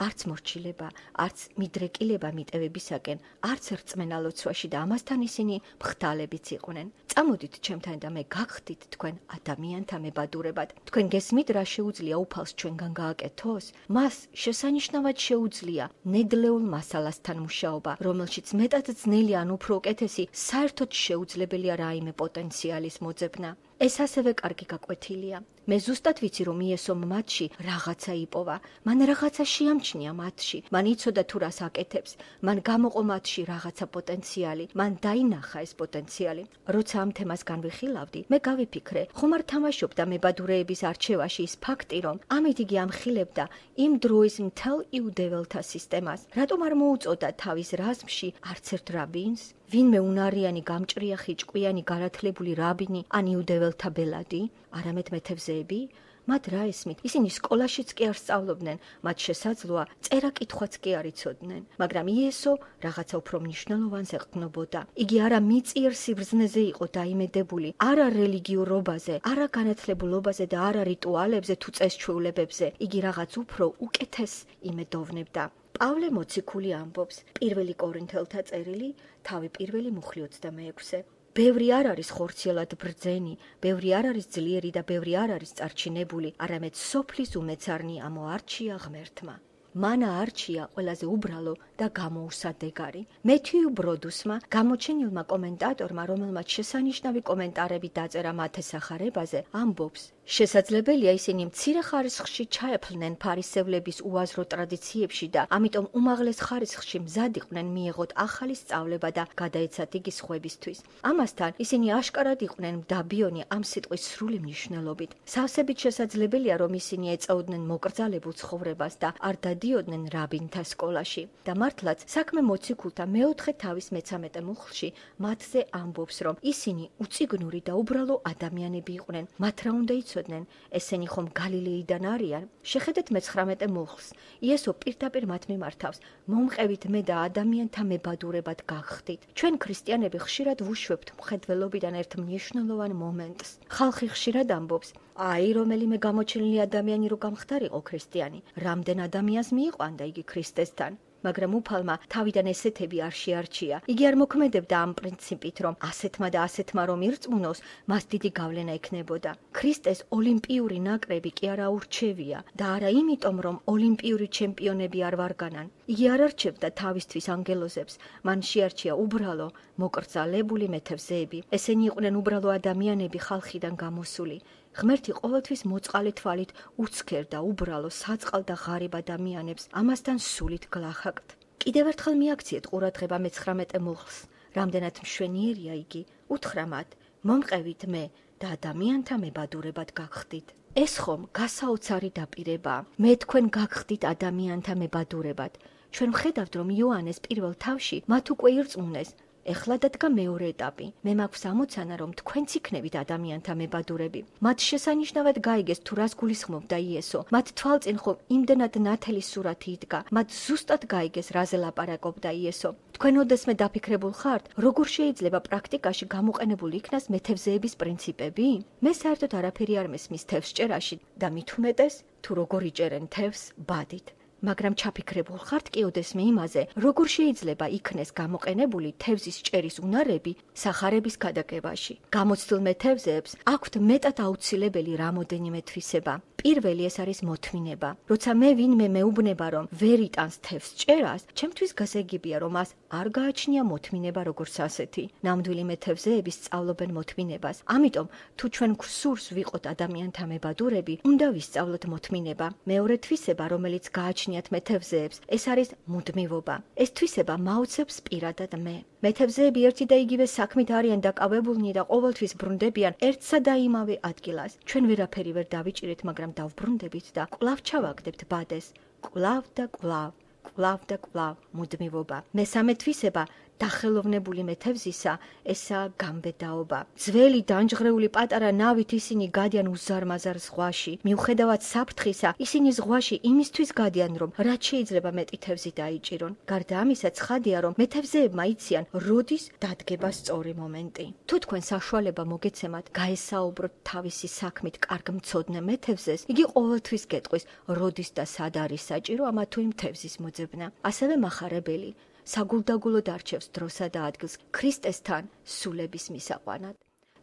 არც მორჩილება, არც მიდრეკილება მიტევებისაკენ, არც რწმენა ლოცვაში და ამასთან ისინი მხთალებიც იყვნენ. წამოდით ჩემთან და მე გაგხდით თქვენ ადამიანთა მებადურებად. თქვენ გესმით რა შეუძლია უფალს ჩვენგან გააკეთოს? მას შესანიშნავად შეუძლია ნედლეულ მასალასთან მუშაობა, რომელშიც მეტად ძნელი ან უფრო უკეთესი საერთოდ შეუძლებელია რაიმე პოტენციალის მოძებნა. ეს ასევე კარგი გაკვეთილია. მე ზუსტად ვიცი, რომ იესომ მათში რაღაცა იპოვა. მან რაღაცა შეამჩნია მათში. მან იცოდა თუ რას აკეთებს. მან გამოყო მათში რაღაცა პოტენციალი. მან დაინახა ეს პოტენციალი. როცა ამ თემას განვიხილავდი, მე გავიფიქრე, ხომ არ თამაშობდა მებადურეების არჩევაში ის ფაქტი, რომ ამით იგი ამხილებდა იმ დროის მთელ იუდეველთა სისტემას. რატომ არ მოუწოდა თავის რაზმში არც ერთ რაბინს? ვინმე უნარიანი, გამჭრიახი, ჭკვიანი, გარათლებული რაბინი ან იუდეველთა ბელადი? არამედ მეთევზეები? მათ რა ესმით? ისინი სკოლაშიც კი არ სწავლობდნენ, მათ შესაძლოა წერა-კითხვაც კი არ იცოდნენ, მაგრამ იესო რაღაცა უფრო მნიშვნელოვანს ეყრდნობოდა. იგი არა მიწიერ სიბრძნეზე იყო დაიმედებული, არა რელიგიურობაზე, არა განათლებულობაზე და არა რიტუალებზე თუ წესჩვეულებებზე. იგი რაღაც უფრო უკეთეს იმედოვნებდა. პავლე მოციქული ამბობს, 1 კორინთელთა წერილი, თავი 1 მუხლი 26. ბევრი არ არის ხორციელად ბრძენი, ბევრი არ არის ძლიერი და ბევრი არ არის წარჩინებული, არამედ სოფლის უმეცარნი ამოარჩია ღმერთმა. მანა არჩია ყველაზე უბრალო და გამოუსადეგარი. მეთიუ ბროდუსმა, გამოჩენილმა კომენტატორმა, რომელმაც შესანიშნავი კომენტარები დაწერა მათე სახარებაზე, ამბობს, შესაძლებელია ისინი მცირე ხარისხში ჩაეფლნენ ფარისევლების უაზრო ტრადიციებში და ამიტომ უმაღლეს ხარისხში მზად იყვნენ მიეღოთ ახალი სწავლება და გადაეცათ იგი სხვებისთვის. ამასთან ისინი აშკარად იყვნენ მდაბიონი ამ სიტყვის სრული მნიშვნელობით. სავსებით შესაძლებელია, რომ ისინი ეწეოდნენ მოკრძალებულ ცხოვრებას და არ დადიოდნენ რაბინთა სკოლაში. და მართლაც საქმე მოციქულთა მეოთხე თავის მე-13 მუხლში მათზე ამბობს, რომ ისინი უწიგნური და უბრალო ადამიანები იყვნენ. მათ რა უნდა იცოდნენ? ესენი ხომ გალილეიდან არიან? შეხედეთ მე-19 მუხლს. იესო პირდაპირ მათ მიმართავს: მომყევით მე და ადამიანთა მებადურებად გაგხდით. ჩვენ ქრისტიანები ხშირად ვუშვებთ მხედველობიდან ერთ მნიშვნელოვან მომენტს. ხალხი ხშირად ამბობს: აი, რომელიმე გამოჩენილი ადამიანი რო გამხდარიყო ქრისტიანი, რამდენ ადამიანს მიიყვანდა იგი ქრისტესთან. მაგრამ უფალმა თავიდან ესეთები არ შეარჩია. იგი არ მოქმედებდა ამ პრინციპით, რომ ასეთმა და ასეთმა რომ ირწმუნოს, მას დიდი გავლენა ექნებოდა. ქრისტეს ოლიმპიური ნაკრები კი არ აურჩევია და არა იმიტომ, რომ ოლიმპიური ჩემპიონები არ ვარგანან. იგი არ არჩევდა თავისთვის ანგელოზებს, მან შეარჩია უბრალო, მოკრძალებული მეთევზეები. ესენი იყვნენ უბრალო ადამიანები ხალხიდან გამოსული. ღმერთი ყოველთვის მოწყალე თვალით უცქერდა უბრალო, საწყალ და ღარიბ ადამიანებს, ამასთან სულით გლახაკთ. კიდევ ერთხელ მიაქციეთ ყურადღება მე-19 მუხლს. რამდენად მშვენიერია იგი, უთხრა მათ: მომყევით მე და ადამიანთა მებადურებად გაგხდით. ეს ხომ გასაოცარი დაპირებაა. მე თქვენ გაგხდით ადამიანთა მებადურებად. ჩვენ ვხედავთ, რომ იოანეს პირველ თავში მათ უკვე ირწმუნეს. ეხლა დადგა მეორე ეტაპი. მე მაქვს ამოცანა, რომ თქვენც იქნებით ადამიანთა მებადურები. მათ შესანიშნავად გაიგეს თუ რას გულისხმობდა იესო. მათ თვალწინ ხომ იმდენად ნათელი სურათი იდგა. მათ ზუსტად გაიგეს, რაზე ლაპარაკობდა იესო. თქვენ ოდესმე დაფიქრებულ ხართ, როგორ შეიძლება პრაქტიკაში გამოყენებული იქნას მეთევზეების პრინციპები? მე საერთოდ არაფერი არ მესმის თევზჭერაში და მით უმეტეს, თუ როგორ იჭერენ თევზს ბადით. მაგრამ ჩაფიქრებულ ხართ კი ოდესმე იმაზე, როგორ შეიძლება იქნეს გამოყენებული თევზის ჭერის უნარები სახარების ქადაგებაში. გამოცდილ მეთევზეებს აქვთ მეტად აუცილებელი რამოდენიმე თვისება. პირველი ეს არის მოთმინება. როცა მე ვინმე მეუბნება, რომ ვერ იტანს თევზს ჭერას, ჩემთვის გასაგებია, რომ მას არ გააჩნია მოთმინება როგორც ასეთი. ნამდვილი მეთევზეები სწავლობენ მოთმინებას. ამიტომ, თუ ჩვენ გვსურს ვიყოთ ადამიანთა მებადურები, უნდა ვისწავლოთ მოთმინება. მეორე თვისება, რომელიც გააჩნიათ მეთევზეებს, ეს არის მუდმივობა. ეს თვისება მაოცებს პირადად მე. მეთევზეები ერთი და იგივე საქმით არიან დაკავებულნი და ყოველთვის ბრუნდებიან ერთსა და იმავე ადგილას. ჩვენ ვერაფერი ვერ დავიჭირეთ, მაგრამ დავბრუნდებით და კვლავ ჩავაგდებთ ბადეს. კვლავ და კვლავ, კვლავ და კვლავ მუდმივობა. მესამე თვისება დახელოვნებული მეთევზისა ესაა გამბედაობა. ძველი დამჯღრეული პატარა ნავით ისინი გადიან უზარმაზარ ზღვაში. მიუხედავად საფრთხისა, ისინი ზღვაში იმისთვის გადიან, რომ რაც შეიძლება მეტი თევზი დაიჭირონ. გარდა ამისა, ცხადია, რომ მეთევზეებმა იციან, როდის დადგება სწორი მომენტი. თუ თქვენ საშუალება მოგეცემათ გაესაუბროთ თავისი საქმით კარგ მცოდნე მეთევზეს, იგი ყოველთვის გეტყვის, როდის და სად არის საჭირო ამა თუ იმ თევზის მოძებნა. ასევე მახარებელი საგულდაგულოდ არჩევს დროსა და ადგილს ქრისტესთან სულების მისაყვანად.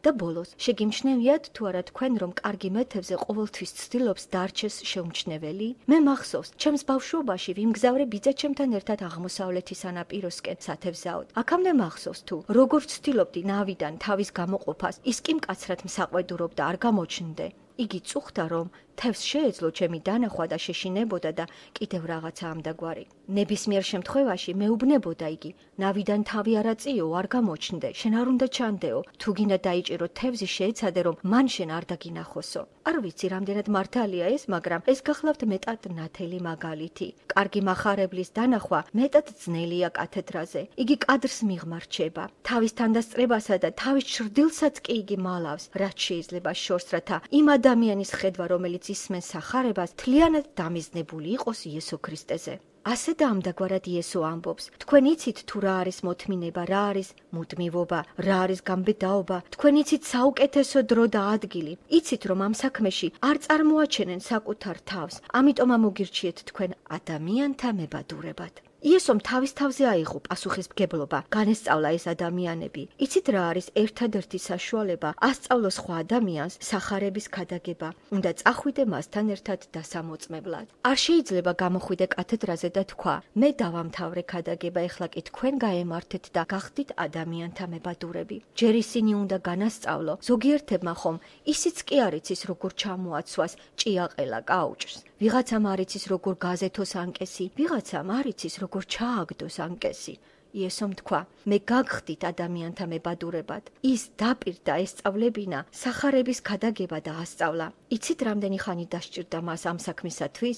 და ბოლოს, შეგიმჩნევიათ თუ არა თქვენ, რომ კარგი მეთევზე ყოველთვის ცდილობს დარჩეს შეუმჩნეველი? მე მახსოვს, ჩემს ბავშვობაში ვიმგზავრე ბიძაჩემთან ერთად აღმოსავლეთის სანაპიროსკენ სათევზაოდ. აქამდე მახსოვს თუ როგორ ცდილობდი ნავიდან თავის გამოყოფას, ის კი მკაცრად მსაყვედურობდა, არ გამოჩნდე. იგი წუხდა, რომ თევზს შეეძლო ჩემი დანახვა და შეშინებოდა და კიდევ რაღაცა ამდაგვარი. ნებისმიერ შემთხვევაში მეუბნებოდა იგი, ნავიდან თავი არ აწიო, არ გამოჩნდე, შენ არ უნდა ჩანდეო, თუ გინდა დაიჭირო თევზი შეეცადე, რომ მან შენ არ დაგინახოსო. არ ვიცი რამდენად მართალია ეს, მაგრამ ეს გახლავთ მეტად ნათელი მაგალითი. კარგი მახარებლის დანახვა მეტად ძნელია კათედრაზე. იგი კადრს მიღმარჩება. თავის თანდასწრებასა და თავის ჩრდილსაც კი იგი მალავს, რაც შეიძლება შორს, რათა იმ ადამიანის ხედვა, რომელიც ისმენს სახარებას, თლიანად დამიზნებული იყოს იესო ქრისტეზე. ასე და ამდაგვარად იესო ამბობს, თქვენ იცით თუ რა არის მოთმინება, რა არის მუდმივობა, რა არის გამბედაობა, თქვენ იცით საუკეთესო დრო და ადგილი, იცით რომ ამ საქმეში არ წარმოაჩენენ საკუთარ თავს, ამიტომ ამოგირჩიეთ თქვენ ადამიანთა მებადურებად. იესომ თავის თავზე აიღო პასუხისმგებლობა, განესწავლა ეს ადამიანები. იცით რა არის ერთადერთი საშუალება ასწავლო სხვა ადამიანს სახარების ქადაგება, უნდა წახვიდე მასთან ერთად დასამოწმებლად. არ შეიძლება გამოხვიდე კათედრაზე და თქვა, მე დავამთავრე ქადაგება, ეხლა კი თქვენ გაემართეთ და გახდით ადამიანთა მებადურები. ჯერ ისინი უნდა განასწავლო, ზოგიერთებმა ხომ ისიც კი არ იცის როგორ ჩამოაცვას ჭიაყელა კაუჭს. ვიღაცამ არ იცის როგორ გაზეთოს ანკესი, ვიღაცამ არ იცის როგორ ჩააგდოს ანკესი. იესომ თქვა, მე გაგხდით ადამიანთა მებადურებად. ის დაპირდა ესწავლებინა სახარების ქადაგება და ასწავლა. იცით რამდენი ხანი დასჭირდა მას ამ საქმისათვის?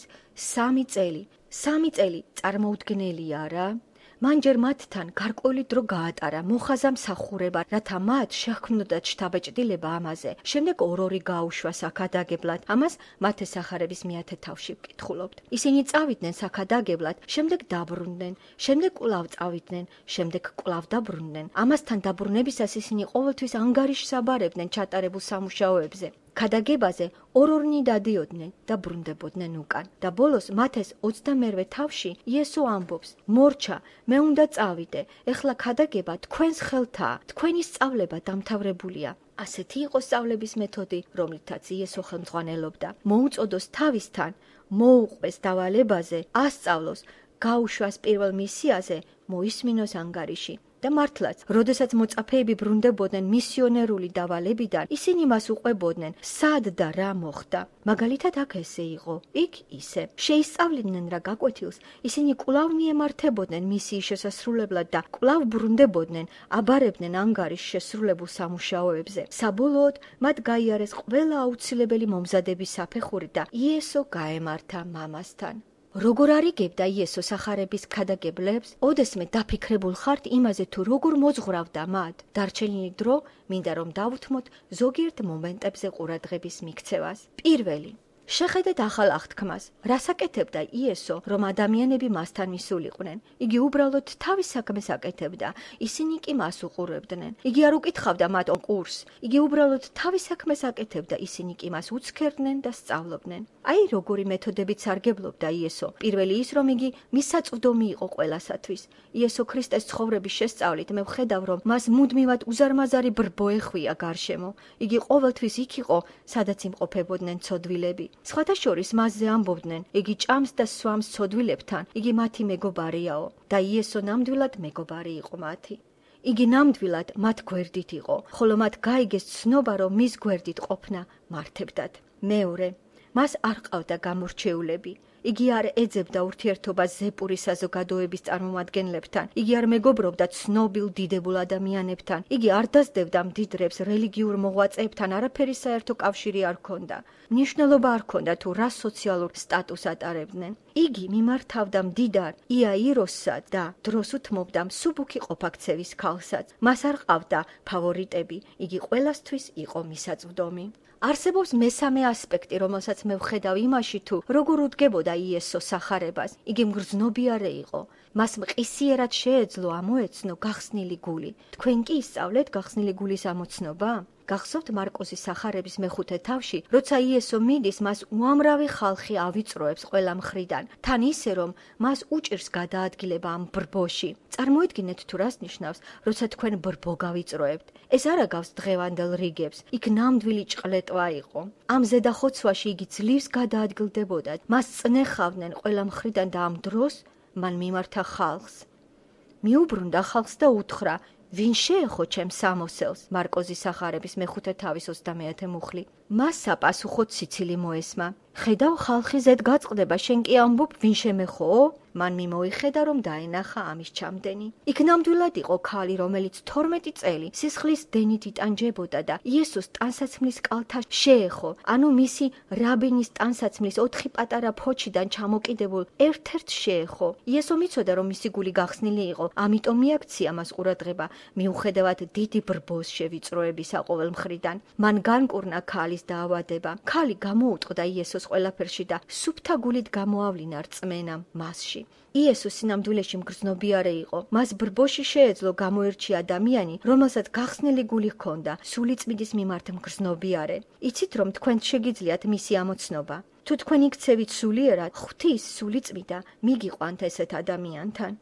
3 წელი. 3 წელი წარმოუდგენელია რა? მან ჯერ მათთან გარკვეული დრო გაატარა, მოხაზა მსახურება, რათა მათ შეჰქმნოდათ შთაბეჭდილება ამაზე. შემდეგ ორ-ორი გაუშვა საქადაგებლად. ამას მათე სახარების მეათე თავში ვკითხულობთ. ისინი წავიდნენ საქადაგებლად, შემდეგ დაბრუნდნენ, შემდეგ კვლავ წავიდნენ, შემდეგ კვლავ დაბრუნდნენ. ამასთან დაბრუნებისას ისინი ყოველთვის ანგარიშს აბარებდნენ ჩატარებულ სამუშაოებზე. ქადაგებაზე ორ-ორნი დადიოდნენ და ბრუნდებოდნენ უკან. და ბოლოს მათეს 22-ვე თავში იესო ამბობს, მორჩა, მე უნდა წავიდე, ეხლა ქადაგება თქვენს ხელთაა, თქვენი სწავლება დამთავრებულია. ასეთი იყო სწავლების მეთოდი, რომლითაც იესო ხელმძღვანელობდა. მოუწოდოს თავისთან, მოუყვეს დავალებაზე, ასწავლოს, გაუშვას პირველ მისიაზე, მოისმინოს ანგარიში. და მართლაც, როდესაც მოწაფეები ბრუნდებოდნენ მისიონერული დავალებიდან, ისინი მას უყვებოდნენ, სად და რა მოხდა. მაგალითად აქ ესე იყო, იქ ისე. შეისწავლიდნენ რა გაკვეთილს, ისინი კვლავ მიემართებოდნენ მისიის შესასრულებლად და კვლავ ბრუნდებოდნენ, აბარებდნენ ანგარიშს შესრულებულ სამუშაოებზე. საბოლოოდ მათ გაიარეს ყველა აუცილებელი მომზადების საფეხური და იესო გაემართა მამასთან. როგორ არიგებდა იესო სახარების ქადაგებლებს? ოდესმე დაფიქრებულ ხართ იმაზე თუ როგორ მოძღვრავდა მათ? დარჩენილი დრო მინდა რომ დავუთმოთ ზოგიერთ მომენტებზე ყურადღების მიქცევას. პირველი, შეხედეთ ახალ აღთქმას. რას აკეთებდა იესო, რომ ადამიანები მასთან მისულიყვნენ? იგი უბრალოდ თავის საქმეს აკეთებდა, ისინი კი მას უყურებდნენ. იგი არ უკითხავდა მათ კურსს, იგი უბრალოდ თავის საქმეს აკეთებდა, ისინი კი მას უცქერდნენ და სწავლობდნენ. აი როგორი მეთოდებით სარგებლობდა იესო. პირველი ის, რომ იგი მისაწვდომი იყო ყველასათვის. იესო ქრისტეს ცხოვრების შესწავლით მე ვხედავ, რომ მას მუდმივად უზარმაზარი ბრბო ეხვია გარშემო. იგი ყოველთვის იქ იყო, სადაც იმყოფებოდნენ ცოდვილები. სხვათა შორის მასზე ამბობდნენ, იგი ჭამს და სვამს ცოდვილებთან, იგი მათი მეგობარიაო და იესო ნამდვილად მეგობარი იყო მათი. იგი ნამდვილად მათ გვერდით იყო, ხოლო მათ გაიგეს ცნობა, რომ მის გვერდით ყოფნა მართებდათ. მეორე, მას არ ყავდა გამორჩეულები. იგი არ ეძებდა ურთიერთობას ზეპური საზოგადოების წარმომადგენლებთან. იგი არ მეგობრობდა ცნობილ დიდებულ ადამიანებთან. იგი არ დასდევდა მდიდრებს, რელიგიურ მოღვაწეებთან არაფერი საერთო კავშირი არ ჰქონდა. მნიშვნელობა არ ჰქონდა თუ რა სოციალურ სტატუსს ატარებდნენ. იგი მიმართავდა მდიდარ იაიროსსა და დროს უთმობდა მსუბუქი ყოფაქცევის ქალსაც. მას არ ყავდა ფავორიტები. იგი ყველასთვის იყო მისაწვდომი. არსებობს მესამე ასპექტი, რომელსაც მე ვხედავ იმაში, თუ როგორ უდგებოდა იესო სახარებას. იგი მგრძნობიარე იყო. მას მყისიერად შეეძლო ამოეცნო გახსნილი გული. თქვენ კი ისწავლეთ გახსნილი გულის ამოცნობა? გახსოვთ მარკოზის სახარების მეხუთე თავში, როცა იესო მიდის, მას უამრავი ხალხი ავიწროებს ყველა მხრიდან, თან ისე, რომ მას უჭირს გადაადგილება ამ ბრბოში. წარმოიდგინეთ თუ რას ნიშნავს, როცა თქვენ ბრბო გავიწროებთ. ეს არ აგავს დღევანდელ რიგებს, იქ ნამდვილი ჭყლეტვა იყო. ამ ზედახოცვაში იგი ძლივს გადაადგილდებოდა. მას წნეხავდნენ ყველა მხრიდან და ამ დროს მან მიმართა ხალხს. მიუბრუნდა ხალხს და უთხრა, ვინ შეეხო ჩემს სამოსელს? მარკოზის სახარების მეხუთე თავის 21 მუხლი. მას საპასუხოდ სიცილი მოესმა. ხედავ ხალხი ზედ გაწყდება, შენ კი ამბობ, ვინ შემეხოო? მან მიმოიხედა, რომ დაენახა ამის ჩამდენი. იქ ნამდვილად იყო ქალი, რომელიც 12 წელი სისხლის დენით იტანჯებოდა და იესოს ტანსაცმლის კალთა შეეხო, ანუ მისი რაბინის ტანსაცმლის 4 პატარა ფოჩიდან ჩამოკიდებულ ერთ-ერთ შეეხო. იესო მიცოდა, რომ მისი გული გახსნილი იყო, ამიტომ მიაქცია მას ყურადღება, მიუხედავად დიდი ბრბოს შევიწროებისა ყოველ მხრიდან. მან განკურნა ქალის დაავადება. ქალი გამოუტყდა იესოს ყველაფერში და სუფთა გულით გამოავლინა რწმენა მასში. იესო სინამდვილეში მგრძნობიარე იყო. მას ბრბოში შეეძლო გამოერჩია ადამიანი, რომელსაც გახსნილი გული ჰქონდა, სულიწმიდის მიმართ მგრძნობიარე. იცით, რომ თქვენ შეგიძლიათ მისი ამოცნობა. თუ თქვენ იქცევით სულიერად, ღვთის სულიწმიდა მიგიყვანთ ესეთ ადამიანთან.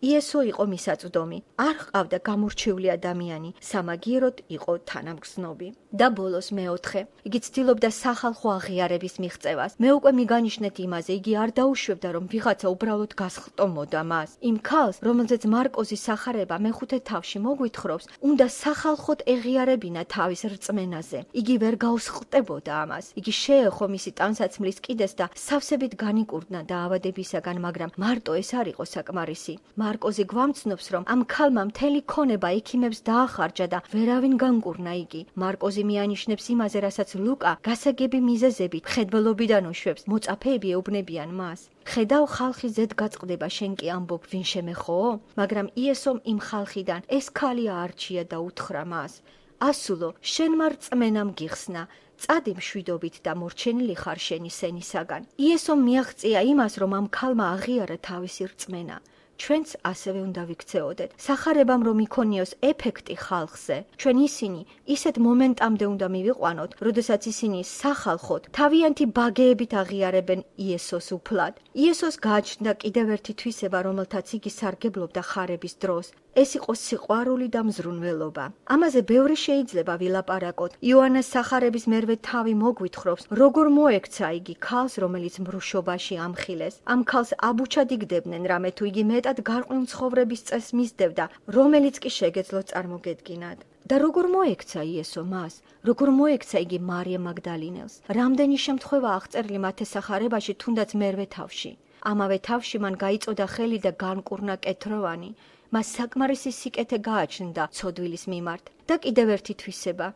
იესო იყო მისაწვდომი, არ ჰყავდა გამორჩეული ადამიანი, სამაგიეროდ იყო თანამგრძნობი. და ბოლოს მეოთხე, იგი ცდილობდა სახალხო აღიარების მიღწევას. მე უკვე მიგანიშნეთ იმაზე, იგი არ დაუშვებდა, რომ ვიღაცა უბრალოდ გასხტომოდა მას. იმ ქალს, რომელზეც მარკოზის სახარება მეხუთე თავში მოგვითხრობს, უნდა სახალხოდ ეღიარებინა თავის რწმენაზე. იგი ვერ გაუსხლტებოდა ამას. იგი შეეხო მისი ტანსაცმლის კიდეს და სავსებით განიკურნა დაავადებისაგან, მაგრამ მარტო ეს არ იყო საკმარისი. მარკოზი გვამცნობს, რომ ამ ქალმა მთელი ქონება ექიმებს დაახარჯა და ვერავინ განკურნა იგი. მარკოზი მიანიშნებს იმაზე, რასაც ლუკა გასაგები მიზეზებით მხედველობიდან უშვებს, მოწაფეები ეუბნებიან მას. ხედავ ხალხი ზედ გაწყდება, შენ კი ამბობ, ვინ შემეხოო? მაგრამ იესომ იმ ხალხიდან ეს ქალი აარჩია და უთხრა მას, ასულო, შენმა რწმენამ გიხსნა, წადი მშვიდობით და მორჩენილი ხარ შენი სენისაგან. იესომ მიაღწია იმას, რომ ამ ქალმა აღიარა თავისი რწმენა. ჩვენც ასევე უნდა ვიქცეოდეთ. სახარებამ რომ იქონიოს ეფექტი ხალხზე, ჩვენ ისინი ისეთ მომენტამდე უნდა მივიყვანოთ, როდესაც ისინი სახალხოდ თავიანთი ბაგეებით აღიარებენ იესოს უფლად. იესოს გააჩნდა კიდევ ერთი თვისება, რომელთაც იგი სარგებლობდა ხარების დროს. ეს იყო სიყვარული და მზრუნველობა. ამაზე ბევრი შეიძლება ვილაპარაკოთ. იოანეს სახარების მერვე თავი მოგვითხრობს, როგორ მოექცა იგი ქალს, რომელიც მრუშობაში ამხილეს. ამ ქალს აბუჩად იგდებდნენ, რამე თუ იგი მეტად გარყვნილ ცხოვრების წესს მისდევდა, რომელიც კი შეგეძლო წარმოგედგინათ. და როგორ მოექცა იესო მას? როგორ მოექცა იგი მარიამ მაგდალინელს? რამდენი შემთხვევა აღწერილი მათე სახარებაში, თუნდაც მერვე თავში. ამავე თავში მან გაიწოდა ხელი და განკურნა კეთროვანი. მას საკმარისი სიკეთე გააჩნდა ცოდვილის მიმართ. და კიდევ ერთი თვისება.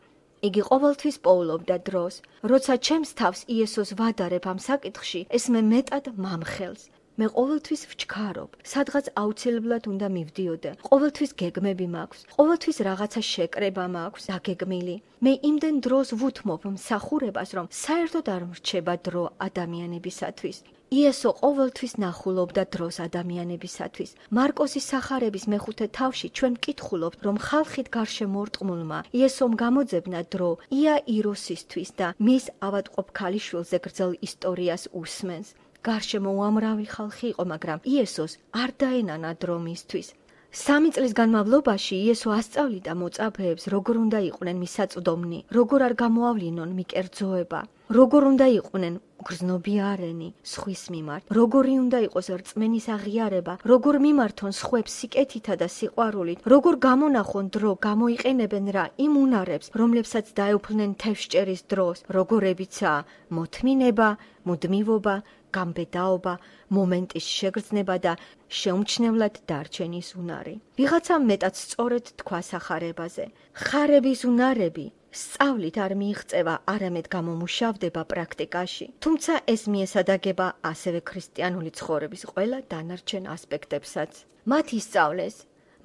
იგი ყოველთვის პოულობდა დროს. როცა ჩემს თავს იესოს ვადარებ ამ საკითხში, ეს მე მეტად მამხელს. მე ყოველთვის ვჩქარობ, სადღაც აუცილებლად უნდა მივდიოდე. ყოველთვის გეგმები მაქვს, ყოველთვის რაღაცა შეკრება მაქვს, დაგეგმილი. მე იმდენ დროს ვუთმობ მსახურებას, რომ საერთოდ არ მრჩება დრო ადამიანებისათვის. იესო ყოველთვის ნახულობდა დროს ადამიანებისათვის. მარკოზის სახარების მეხუთე თავში ჩვენ ვკითხულობთ, რომ ხალხით გარშემორტყმულმა იესომ გამოძებნა დრო იაიროსისთვის და მის ავადმყოფ ქალიშვილზე გრძელ ისტორიას უსმენს. გარშემო უამრავი ხალხი იყო, მაგრამ იესოს არ დაენანა დრო მისთვის. 3 წლის განმავლობაში იესო ასწავლიდა მოწაფეებს, როგორ უნდა იყვნენ მისაწვდომნი, როგორ არ გამოავლინონ მიკერძოება, როგორ უნდა იყვნენ გრძნობიარენი სხვის მიმართ, როგორი უნდა იყოს რწმენის აღიარება, როგორ მიმართონ სხვებს სიკეთითა და სიყვარულით, როგორ გამონახონ დრო, გამოიყენებენ რა იმ უნარებს, რომლებსაც დაეუფლნენ თევზჭერის დროს, როგორებიცაა მოთმინება, მუდმივობა, გამბედაობა, მომენტის შეგრძნება და შეუმჩნევლად დარჩენის უნარი. ვიღაცამ მეტად სწორედ თქვა სახარებაზე. ხარების უნარები სწავლით არ მიიღწევა, არამედ გამომუშავდება პრაქტიკაში. თუმცა ეს მიესადაგება ასევე ქრისტიანული ცხოვრების ყველა დანარჩენ ასპექტებსაც. მათ ისწავლეს,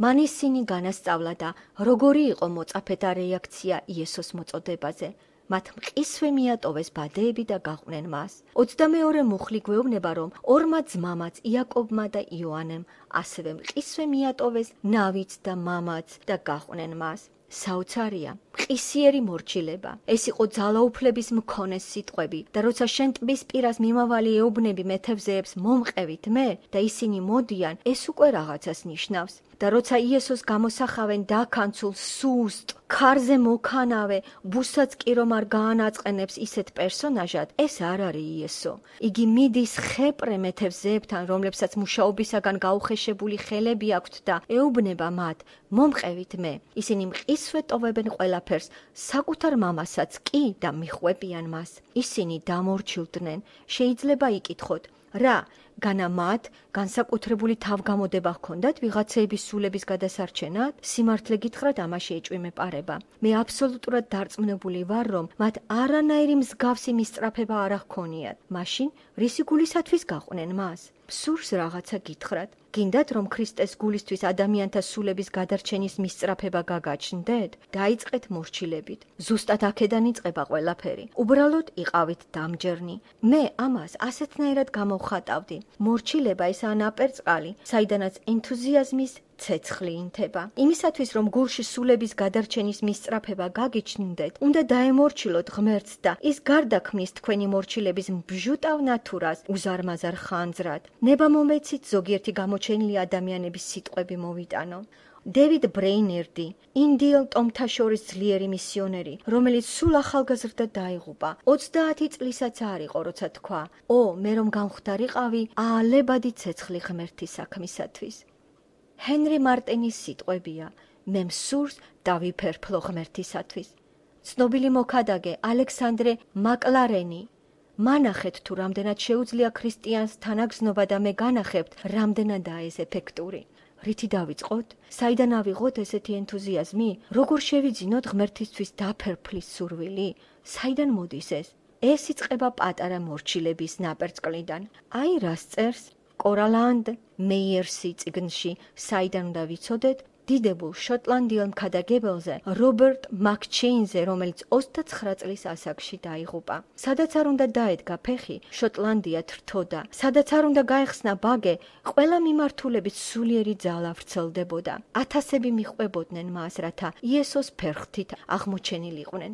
მან ისინი განასწავლა და როგორი იყო მოწაფეთა რეაქცია იესოს მოწოდებაზე. მათ მყისვე მიატოვეს ბადეები და გაყვნენ მას. 22 მუხლი გვეუბნება, რომ ორმა ძმამაც, იაკობმა და იოანემ, ასევე მყისვე მიატოვეს ნავიც და მამაც და გაყვნენ მას. საოცარია, მყისიერი მორჩილება. ეს იყო ძალაუფლების მქონე სიტყვები და როცა შენ ტბის პირას მიმავალი ეუბნები მეთევზეებს მომყევით მე და ისინი მოდიან, ეს უკვე რაღაცას ნიშნავს. და როცა იესოს გამოსახავენ დაქანცულ სუსტ, ქარზე მოქანავე, ბუსაც კი რომ არ გაანაწყენებს ისეთ პერსონაჟად, ეს არ არის იესო. იგი მიდის ხეპრე მეთევზეებთან, რომლებსაც მუშაობისაგან გაუხეშებული ხელები აქვთ და ეუბნება მათ, მომყევით მე. ისინი მყისვე ტოვებენ ყველაფერს, საკუთარ მამასაც კი და მიხვებიან მას. ისინი დამორჩილდნენ. შეიძლება იკითხოთ, რა, განა მათ განსაკუთრებული თავგამოდება ჰქონდათ ვიღაცეების სულების გადასარჩენად? სიმართლე გითხრათ, ამაში ეჭვიმე პარება. მე აბსოლუტურად დარწმუნებული ვარ, რომ მათ არანაირი მსგავსი მისწრაფება არ ჰქონიათ. მაშინ რისი გულისათვის გაყვნენ მას? სურს რაღაცა გითხრათ? გინდათ, რომ ქრისტეს გულისთვის ადამიანთა სულების გადარჩენის მისწრაფება გაგაჩნდეთ? დაიწყეთ მორჩილებით. ზუსტად აქედან იწყება ყველაფერი. უბრალოდ იყავით დამჯერნი. მე ამას ასეთნაირად გამოვხატავდი. მორჩილება ისაა ნაპერწკალი, საიდანაც ენთუზიაზმის ცეცხლი ინთება. იმისათვის, რომ გულში სულების გადარჩენის მისწრაფება გაგიჩნდეთ, უნდა დაემორჩილოთ ღმერთს და ის გარდაქმნის თქვენი მორჩილების mbჟუტავ ნათურას უზარმაზარ ხანძრად. ნება მომეცით ზოგიერთი გამოჩენილი ადამიანების სიტყვები მოვიტანო. დევიდ ბრეინერდი, ინდიელ ტომთა შორის ძლიერი მისიონერი, რომელიც სულ ახალგაზრდა დაიღუპა. 30 წლისაც არ იყო, როცა თქვა, მე რომ გამხვდარიყავი, აალებადი ცეცხლი ღმერთის საქმისათვის. ჰენრი მარტინის სიტყვებია, მე მსურს დავიფერფლო ღმერთისათვის. ცნობილი მოქადაგე ალექსანდრე მაკლარენი, მანახეთ თუ რამდენად შეუძლია ქრისტიანს თანაგზნობა და მე განახებთ, რამდენადაა ეს ეფექტური. რითი დავიწყოთ? საიდან ავიღოთ ესეთი ენთუზიაზმი? როგორ შევიძინოთ ღმერთისთვის დაფერფლის სურვილი? საიდან მოდის ეს? ეს იწყება პატარა მორჩილების ნაპერწკლიდან. აი რას წერს კორალანდ მეიერსი წიგნში, საიდან უნდა ვიცოდეთ, დიდებულ შოტლანდიელ მქადაგებელზე, რობერტ მაკჩეინზე, რომელიც 29 წლის ასაკში დაიღუპა. სადაც არ უნდა დაედგა ფეხი, შოტლანდია თრთოდა. სადაც არ უნდა გაეხსნა ბაგე, ყველა მიმართულებით სულიერი ძალა ვრცელდებოდა. ათასები მიჰყვებოდნენ მას, რათა იესოს ფერხთით აღმოჩენილიყვნენ.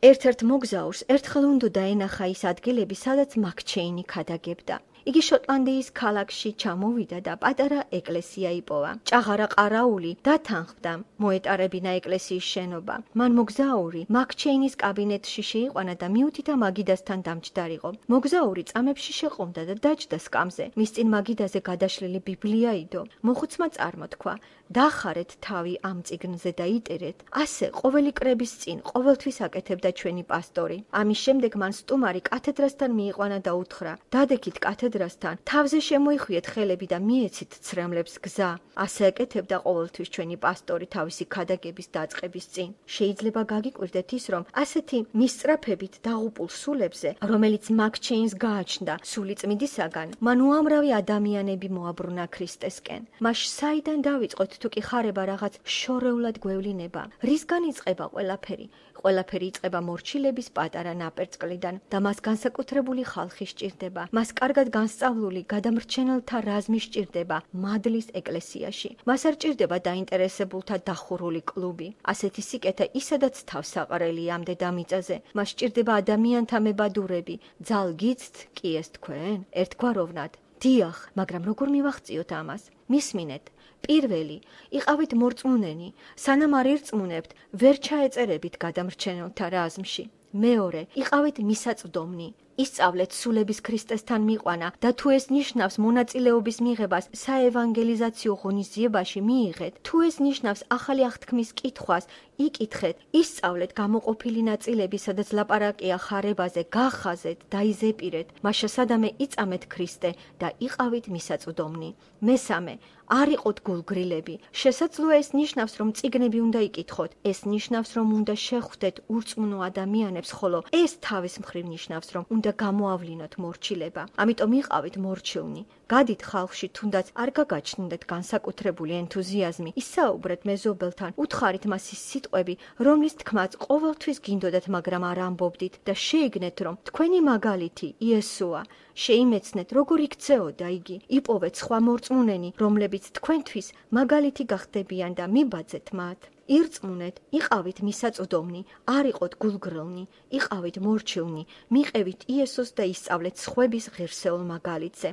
ერთ-ერთ მოგზაურს ერთხელ უნდა დაენახა ის ადგილები, სადაც მაკჩეინი ქადაგებდა. იგი შოტლანდიის ქალაქში ჩამოვიდა და პატარა ეკლესია იპოვა. ჭაღარა ყარაული დათანხმდა მოეტარებინა ეკლესიის შენობა. მან მოგზაური მაკჩეინის კაბინეტში შეიყვანა და მიუთითა მაგიდასთან დამჯდარიყო. მოგზაური წამებში შეყომდა და დაჯდა სკამზე. მის წინ მაგიდაზე გადაშლილი ბიბლია იდო. მოხუცმა წარმოთქვა, დახარეთ თავი ამ წიგნზე და იტირეთ. ასე ყოველი კრების წინ ყოველთვის აკეთებდა ჩვენი პასტორი. ამის შემდეგ მან სტუმარი კათედრასთან მიიყვანა და უთხრა, დადექით კათედრასთან, თავზე შემოიხვიეთ ხელები და მიეცით ცრემლებს გზა. ასე აკეთებდა ყოველთვის ჩვენი პასტორი თავისი ქადაგების დაწყების წინ. შეიძლება გაგიკვირდეთ ის, რომ ასეთი მისწრაფებით დაღუპულ სულებზე, რომელიც მაკჩეინს გააჩნდა სული წმიდისაგან, მან უამრავი ადამიანები მოაბრუნა ქრისტესკენ. მას საიდან დავიწყოთ თუ კი ხარება რაღაც შორეულად გვევლინება? რისგან იწყება ყველაფერი? ყველაფერი იწყება მორჩილების პატარა ნაპერწკლიდან და მას განსაკუთრებული ხალხი სჭირდება. მას კარგად განსწავლული გადამრჩენელთა რაზმი სჭირდება მადლის ეკლესიაში. მას არ ჭირდება დაინტერესებულთა დახურული კლუბი. ასეთი სიკეთე ისედაც თავსაყრელია ამ დედამიწაზე. მას სჭირდება ადამიანთა მებადურები. ძალ გიცთ კი ეს თქვენ? ერთგვაროვნად. დიახ, მაგრამ როგორ მივახციოთ ამას? მისმინეთ, პირველი, იყავით მორწმუნენი, სანამ არ ირწმუნებთ, ვერ ჩაეწერებით გადამრჩენელთა რაზმში. მეორე, იყავით მისაწვდომნი. ისწავლეთ სულების ქრისტესთან მიყვანა და თუ ეს ნიშნავს მონაწილეობის მიღებას საევანგელიზაციო ღონისძიებაში მიიღეთ, თუ ეს ნიშნავს ახალი აღთქმის კითხვას, იკითხეთ, ისწავლეთ გამოყოფილი ნაწილები, სადაც ლაპარაკია ხარებაზე, გახაზეთ, დაიზეპირეთ, მაშა სადამე იწამეთ ქრისტე და იყავით მისაწვდომნი. მესამე, არ იყოთ გულგრილები. შესაძლოა ეს ნიშნავს, რომ წიგნები უნდა იკითხოთ, ეს ნიშნავს, რომ უნდა შეხვდეთ ურწმუნო ადამიანებს, ხოლო ეს თავის მხრივ ნიშნავს, რომ უნდა გამოავლინოთ მორჩილება. ამიტომ იყავით მორჩილნი. გადით ხალხში, თუნდაც არ გაგაჩნდეთ განსაკუთრებული ენთუზიაზმი, ისაუბრეთ მეზობელთან, უთხარით მას ის სიტყვები, რომლის თქმაც ყოველთვის გინდოდათ, მაგრამ არ ამბობდით და შეიგნეთ, რომ თქვენი მაგალითი იესოა. შეიმეცნეთ, როგორ იქცეოდა იგი. იპოვეთ სხვა მორწმუნენი, რომლებიც თქვენთვის მაგალითი გახდებიან და მიბაძეთ მათ. ირწმუნეთ, იყავით მისაწვდომნი, არ იყოთ გულგრილნი, იყავით მორჩილნი, მიყევით იესოს და ისწავლეთ სხვების ღირსეულ მაგალითზე.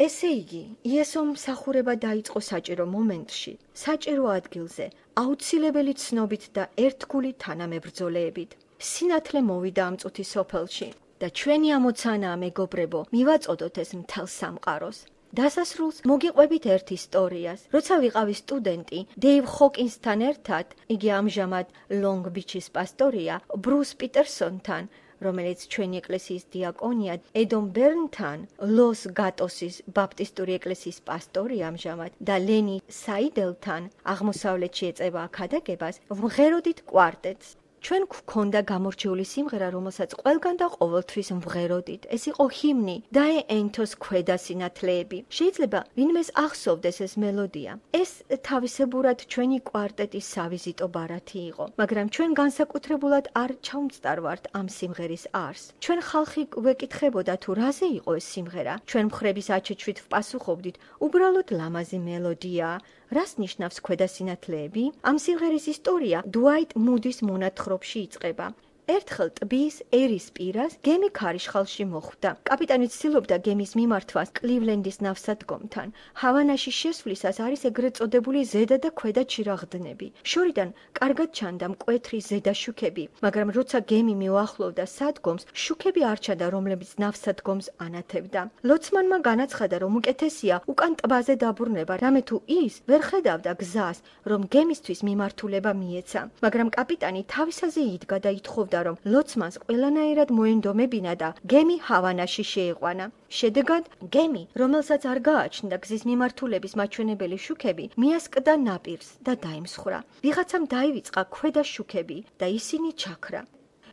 ესე იგი, იესომ მსახურება დაიწყო საჭირო მომენტში, საჭირო ადგილზე, აუცილებელი ცნობით და ერთგული თანამებრძოლეებით. სინათლე მოვიდა ამ წუთის სოფელში და ჩვენი ამოცანაა, მეგობრებო, მივაწოდოთ ეს მთელ სამყაროს. დასასრულს მოგიყვებით ერთ ისტორიას. როცა ვიყავი სტუდენტი, დეივ ჰოკინსთან ერთად, იგი ამჟამად ლონგ ბიჩის პასტორია, ბრუს პიტერსონთან, რომელიც ჩვენი ეკლესიის დიაკონია, ედომ ბერნთან, ლოს გატოსის ბაპტისტური ეკლესიის პასტორია ამჟამად და ლენი საიდელთან, აღმოსავლეთში ეწევა აქადაგებას, ვმღეროდით კვარტეტს. ჩვენ გვქონდა გამორჩეული სიმღერა, რომელსაც ყველგან და ყოველთვის ვმღეროდით. ეს იყო ჰიმნი „დაე ენთოს ქვედა სინათლეები“. შეიძლება ვინმეს ახსოვდეს ეს მელოდია. ეს თავისებურად ჩვენი კვარტეტის სავიზიტო ბარათი იყო, მაგრამ ჩვენ განსაკუთრებულად არ ჩავმწდარვართ ამ სიმღერის არსს. ჩვენ ხალხი გვეკითხებოდა, თუ რაზე იყო ეს სიმღერა. ჩვენ მხრების აჩეჩვით ვპასუხობდით, უბრალოდ ლამაზი მელოდია. რას ნიშნავს ქვედა სინათლეები? ამ სიმღერის ისტორია დუაიტ მუდის მონათხრობში იწყება. ერთხელ ტბის ერის პირას გემი ქარიშხალში მოხვდა. კაპიტანი ცდილობდა გემის მიმართვას კლივლენდის ნავსადგომთან. ჰავანაში შესვლისას არის ეგრეთ წოდებული ზედა და ქვედა ჩირაღდნები. შორიდან კარგად ჩანდა მკვეთრი ზედა შუქები, მაგრამ როცა გემი მიუახლოვდა სადგომს, შუქები არ ჩანდა, რომლებიც ნავსადგომს ანათებდა. ლოცმანმა განაცხადა, რომ უკეთესია უკან ტბაზე დაბრუნება, რამე თუ ის ვერ ხედავდა გზას, რომ გემისთვის მიმართულება მიეცა. მაგრამ კაპიტანი თავისაზე იდგა და ითხოვდა, რომ ლოცმანს ყველანაირად მოენდომებინა და გემი ჰავანაში შეიყვანა. შედეგად, გემი, რომელსაც არ გააჩნდა გზის მიმართულების მაჩვენებელი შუქები, მიასკდა ნაპირს და დაიმსხვრა. ვიღაცამ დაივიწყა ქვედა შუქები და ისინი ჩაქრა.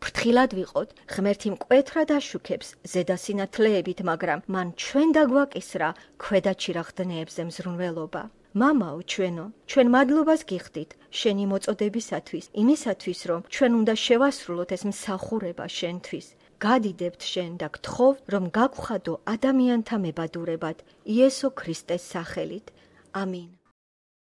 ფრთხილად ვიყოთ, ღმერთი მკვეთრად აშუქებს ზედა სინათლეებით, მაგრამ მან ჩვენ დაგვაკისრა ქვედა ჩირაღდნეებზე მზრუნველობა. მამაო ჩვენო, ჩვენ მადლობას გიხდით შენი მოწოდებისათვის, იმისათვის, რომ ჩვენ უნდა შევასრულოთ ეს მსახურება შენთვის. გადიდებთ შენ და გთხოვთ, რომ გაგხვადო ადამიანთა მებადურებად, იესო ქრისტეს სახელით. ამინ.